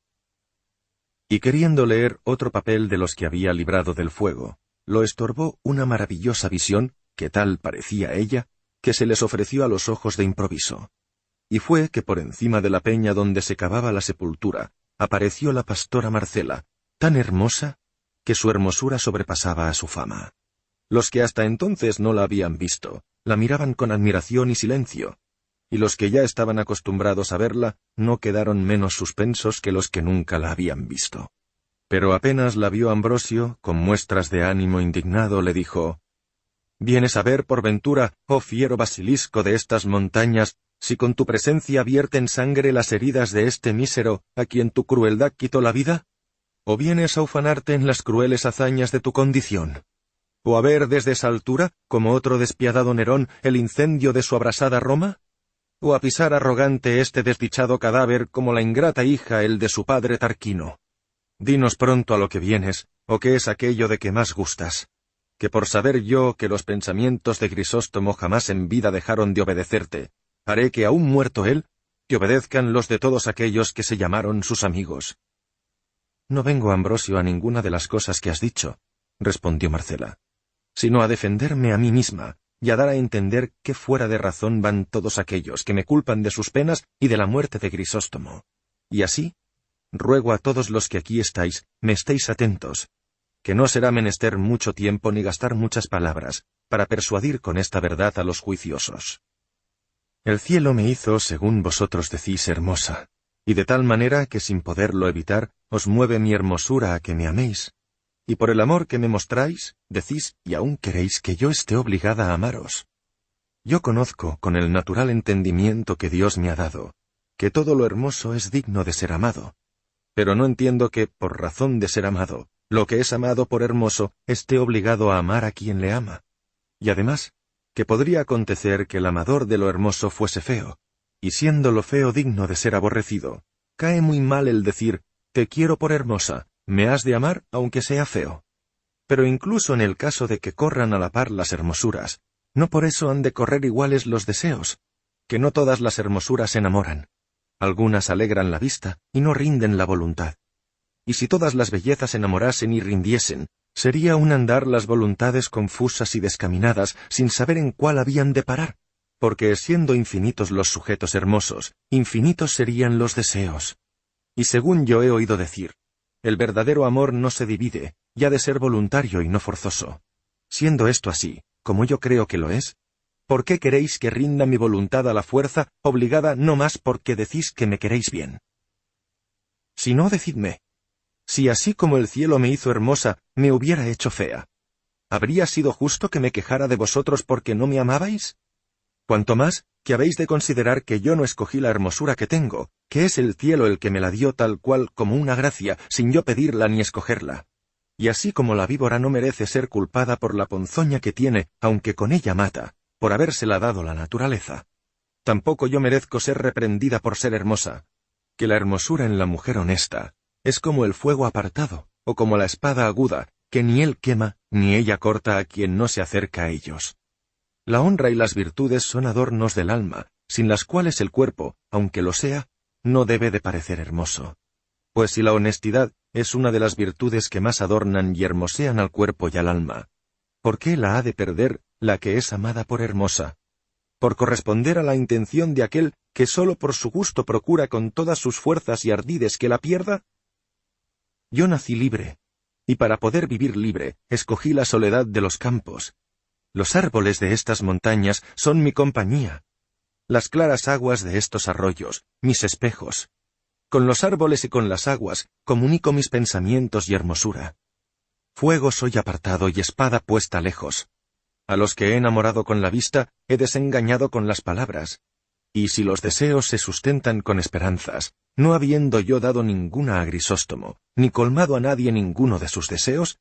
Y queriendo leer otro papel de los que había librado del fuego, lo estorbó una maravillosa visión, que tal parecía ella, que se les ofreció a los ojos de improviso. Y fue que por encima de la peña donde se cavaba la sepultura, apareció la pastora Marcela, tan hermosa, que su hermosura sobrepasaba a su fama. Los que hasta entonces no la habían visto, la miraban con admiración y silencio, y los que ya estaban acostumbrados a verla, no quedaron menos suspensos que los que nunca la habían visto. Pero apenas la vio Ambrosio, con muestras de ánimo indignado, le dijo: «¿Vienes a ver, por ventura, oh fiero basilisco de estas montañas, si con tu presencia vierten sangre las heridas de este mísero, a quien tu crueldad quitó la vida? ¿O vienes a ufanarte en las crueles hazañas de tu condición? ¿O a ver desde esa altura, como otro despiadado Nerón, el incendio de su abrasada Roma? ¿O a pisar arrogante este desdichado cadáver como la ingrata hija el de su padre Tarquino? Dinos pronto a lo que vienes, o qué es aquello de que más gustas, que por saber yo que los pensamientos de Grisóstomo jamás en vida dejaron de obedecerte, haré que aún muerto él, te obedezcan los de todos aquellos que se llamaron sus amigos». «No vengo, Ambrosio, a ninguna de las cosas que has dicho», respondió Marcela, «sino a defenderme a mí misma, y a dar a entender que fuera de razón van todos aquellos que me culpan de sus penas y de la muerte de Grisóstomo. Y así, ruego a todos los que aquí estáis, me estéis atentos, que no será menester mucho tiempo ni gastar muchas palabras, para persuadir con esta verdad a los juiciosos. El cielo me hizo, según vosotros decís, hermosa, y de tal manera que sin poderlo evitar, os mueve mi hermosura a que me améis. Y por el amor que me mostráis, decís y aún queréis que yo esté obligada a amaros. Yo conozco, con el natural entendimiento que Dios me ha dado, que todo lo hermoso es digno de ser amado. Pero no entiendo que, por razón de ser amado, lo que es amado por hermoso esté obligado a amar a quien le ama. Y además, que podría acontecer que el amador de lo hermoso fuese feo, y siendo lo feo digno de ser aborrecido, cae muy mal el decir, te quiero por hermosa, me has de amar aunque sea feo. Pero incluso en el caso de que corran a la par las hermosuras, no por eso han de correr iguales los deseos, que no todas las hermosuras enamoran. Algunas alegran la vista y no rinden la voluntad. Y si todas las bellezas enamorasen y rindiesen, sería un andar las voluntades confusas y descaminadas sin saber en cuál habían de parar, porque siendo infinitos los sujetos hermosos, infinitos serían los deseos. Y según yo he oído decir, el verdadero amor no se divide, y ha de ser voluntario y no forzoso. Siendo esto así, como yo creo que lo es, ¿por qué queréis que rinda mi voluntad a la fuerza, obligada no más porque decís que me queréis bien? Si no, decidme, si así como el cielo me hizo hermosa, me hubiera hecho fea, ¿habría sido justo que me quejara de vosotros porque no me amabais? Cuanto más, que habéis de considerar que yo no escogí la hermosura que tengo, que es el cielo el que me la dio tal cual como una gracia, sin yo pedirla ni escogerla. Y así como la víbora no merece ser culpada por la ponzoña que tiene, aunque con ella mata, por habérsela dado la naturaleza, tampoco yo merezco ser reprendida por ser hermosa, que la hermosura en la mujer honesta es como el fuego apartado, o como la espada aguda, que ni él quema, ni ella corta a quien no se acerca a ellos. La honra y las virtudes son adornos del alma, sin las cuales el cuerpo, aunque lo sea, no debe de parecer hermoso. Pues si la honestidad es una de las virtudes que más adornan y hermosean al cuerpo y al alma, ¿por qué la ha de perder la que es amada por hermosa? ¿Por corresponder a la intención de aquel que sólo por su gusto procura con todas sus fuerzas y ardides que la pierda? Yo nací libre, y para poder vivir libre, escogí la soledad de los campos. Los árboles de estas montañas son mi compañía. Las claras aguas de estos arroyos, mis espejos. Con los árboles y con las aguas, comunico mis pensamientos y hermosura. Fuego soy apartado y espada puesta lejos. A los que he enamorado con la vista, he desengañado con las palabras. Y si los deseos se sustentan con esperanzas, no habiendo yo dado ninguna a Grisóstomo, ni colmado a nadie ninguno de sus deseos,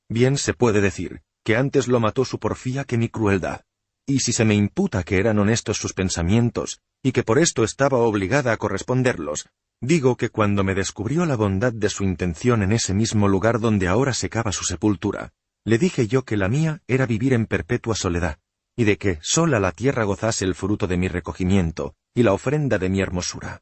bien se puede decir que antes lo mató su porfía que mi crueldad. Y si se me imputa que eran honestos sus pensamientos, y que por esto estaba obligada a corresponderlos, digo que cuando me descubrió la bondad de su intención en ese mismo lugar donde ahora se cava su sepultura, le dije yo que la mía era vivir en perpetua soledad, y de que sola la tierra gozase el fruto de mi recogimiento, y la ofrenda de mi hermosura.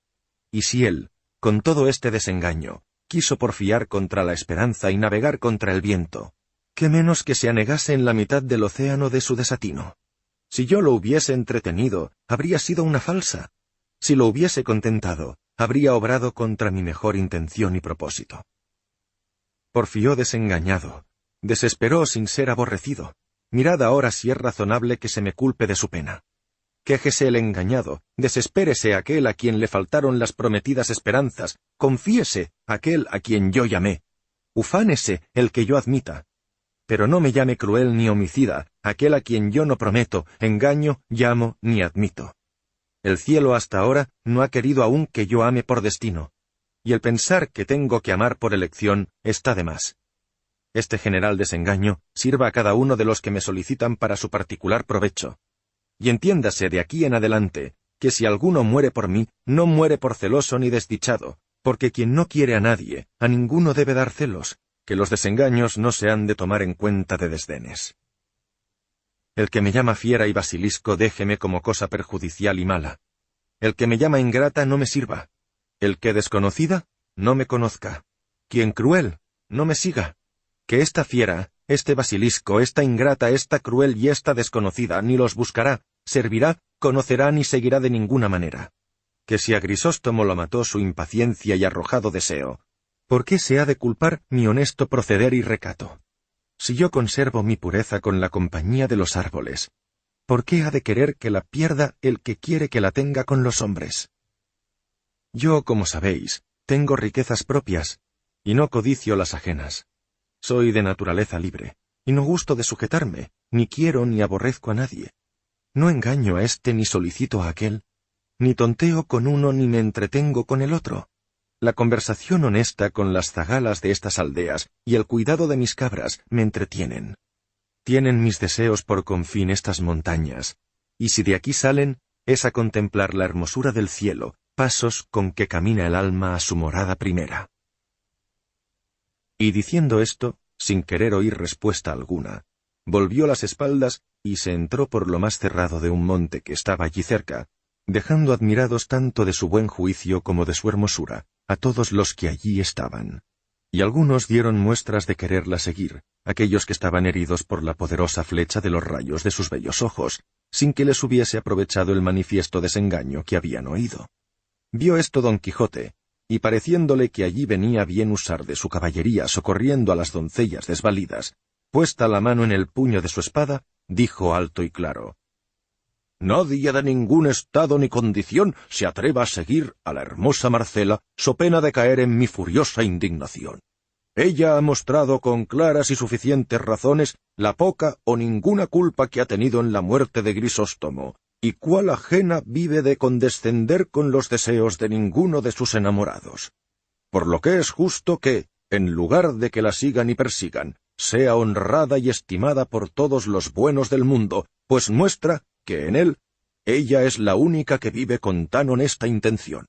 Y si él, con todo este desengaño, quiso porfiar contra la esperanza y navegar contra el viento, qué menos que se anegase en la mitad del océano de su desatino. Si yo lo hubiese entretenido, habría sido una falsa. Si lo hubiese contentado, habría obrado contra mi mejor intención y propósito. Porfió desengañado, desesperó sin ser aborrecido. Mirad ahora si es razonable que se me culpe de su pena. Quéjese el engañado, desespérese aquel a quien le faltaron las prometidas esperanzas, confíese aquel a quien yo llamé, ufánese el que yo admita. Pero no me llame cruel ni homicida aquel a quien yo no prometo, engaño, llamo ni admito. El cielo hasta ahora no ha querido aún que yo ame por destino, y el pensar que tengo que amar por elección está de más. Este general desengaño sirva a cada uno de los que me solicitan para su particular provecho. Y entiéndase de aquí en adelante, que si alguno muere por mí, no muere por celoso ni desdichado, porque quien no quiere a nadie, a ninguno debe dar celos, que los desengaños no se han de tomar en cuenta de desdenes. El que me llama fiera y basilisco déjeme como cosa perjudicial y mala. El que me llama ingrata no me sirva. El que desconocida, no me conozca. Quien cruel, no me siga. Que esta fiera, este basilisco, esta ingrata, esta cruel y esta desconocida, ni los buscará, servirá, conocerá ni seguirá de ninguna manera. Que si a Grisóstomo lo mató su impaciencia y arrojado deseo, ¿por qué se ha de culpar mi honesto proceder y recato? Si yo conservo mi pureza con la compañía de los árboles, ¿por qué ha de querer que la pierda el que quiere que la tenga con los hombres? Yo, como sabéis, tengo riquezas propias, y no codicio las ajenas. Soy de naturaleza libre, y no gusto de sujetarme, ni quiero ni aborrezco a nadie. No engaño a éste ni solicito a aquel, ni tonteo con uno ni me entretengo con el otro. La conversación honesta con las zagalas de estas aldeas y el cuidado de mis cabras me entretienen. Tienen mis deseos por confín estas montañas, y si de aquí salen, es a contemplar la hermosura del cielo, pasos con que camina el alma a su morada primera. Y diciendo esto, sin querer oír respuesta alguna, volvió las espaldas y se entró por lo más cerrado de un monte que estaba allí cerca, dejando admirados tanto de su buen juicio como de su hermosura a todos los que allí estaban. Y algunos dieron muestras de quererla seguir, aquellos que estaban heridos por la poderosa flecha de los rayos de sus bellos ojos, sin que les hubiese aprovechado el manifiesto desengaño que habían oído. Vio esto Don Quijote, y pareciéndole que allí venía bien usar de su caballería socorriendo a las doncellas desvalidas, puesta la mano en el puño de su espada, dijo alto y claro: «Nadie de ningún estado ni condición se atreva a seguir a la hermosa Marcela, so pena de caer en mi furiosa indignación. Ella ha mostrado con claras y suficientes razones la poca o ninguna culpa que ha tenido en la muerte de Grisóstomo, y cuál ajena vive de condescender con los deseos de ninguno de sus enamorados. Por lo que es justo que, en lugar de que la sigan y persigan, sea honrada y estimada por todos los buenos del mundo, pues muestra que en él ella es la única que vive con tan honesta intención».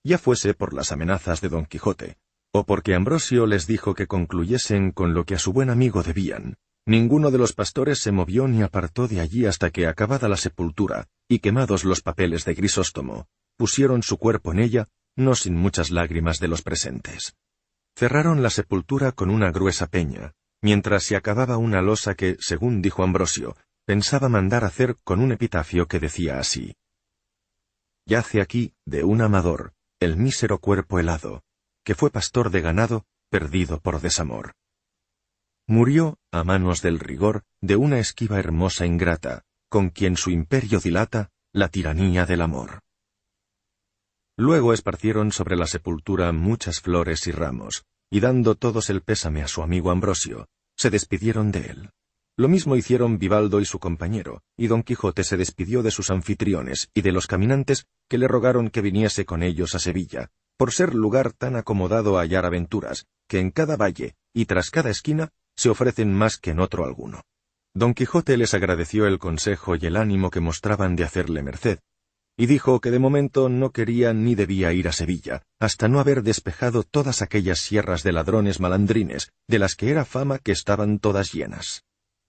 Ya fuese por las amenazas de Don Quijote, o porque Ambrosio les dijo que concluyesen con lo que a su buen amigo debían, ninguno de los pastores se movió ni apartó de allí hasta que, acabada la sepultura y quemados los papeles de Grisóstomo, pusieron su cuerpo en ella, no sin muchas lágrimas de los presentes. Cerraron la sepultura con una gruesa peña, mientras se acababa una losa que, según dijo Ambrosio, pensaba mandar hacer con un epitafio que decía así: «Yace aquí, de un amador, el mísero cuerpo helado, que fue pastor de ganado, perdido por desamor. Murió, a manos del rigor, de una esquiva hermosa ingrata, con quien su imperio dilata la tiranía del amor». Luego esparcieron sobre la sepultura muchas flores y ramos, y dando todos el pésame a su amigo Ambrosio, se despidieron de él. Lo mismo hicieron Vivaldo y su compañero, y Don Quijote se despidió de sus anfitriones y de los caminantes que le rogaron que viniese con ellos a Sevilla, por ser lugar tan acomodado a hallar aventuras, que en cada valle y tras cada esquina se ofrecen más que en otro alguno. Don Quijote les agradeció el consejo y el ánimo que mostraban de hacerle merced, y dijo que de momento no quería ni debía ir a Sevilla, hasta no haber despejado todas aquellas sierras de ladrones malandrines, de las que era fama que estaban todas llenas.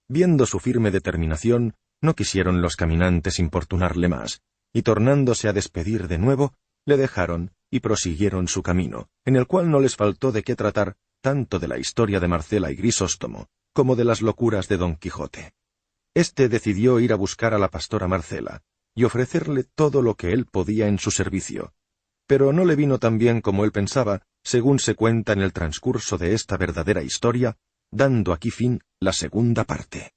Viendo su firme determinación, no quisieron los caminantes importunarle más, y tornándose a despedir de nuevo, le dejaron y prosiguieron su camino, en el cual no les faltó de qué tratar tanto de la historia de Marcela y Grisóstomo, como de las locuras de Don Quijote. Este decidió ir a buscar a la pastora Marcela, y ofrecerle todo lo que él podía en su servicio, pero no le vino tan bien como él pensaba, según se cuenta en el transcurso de esta verdadera historia, dando aquí fin la segunda parte.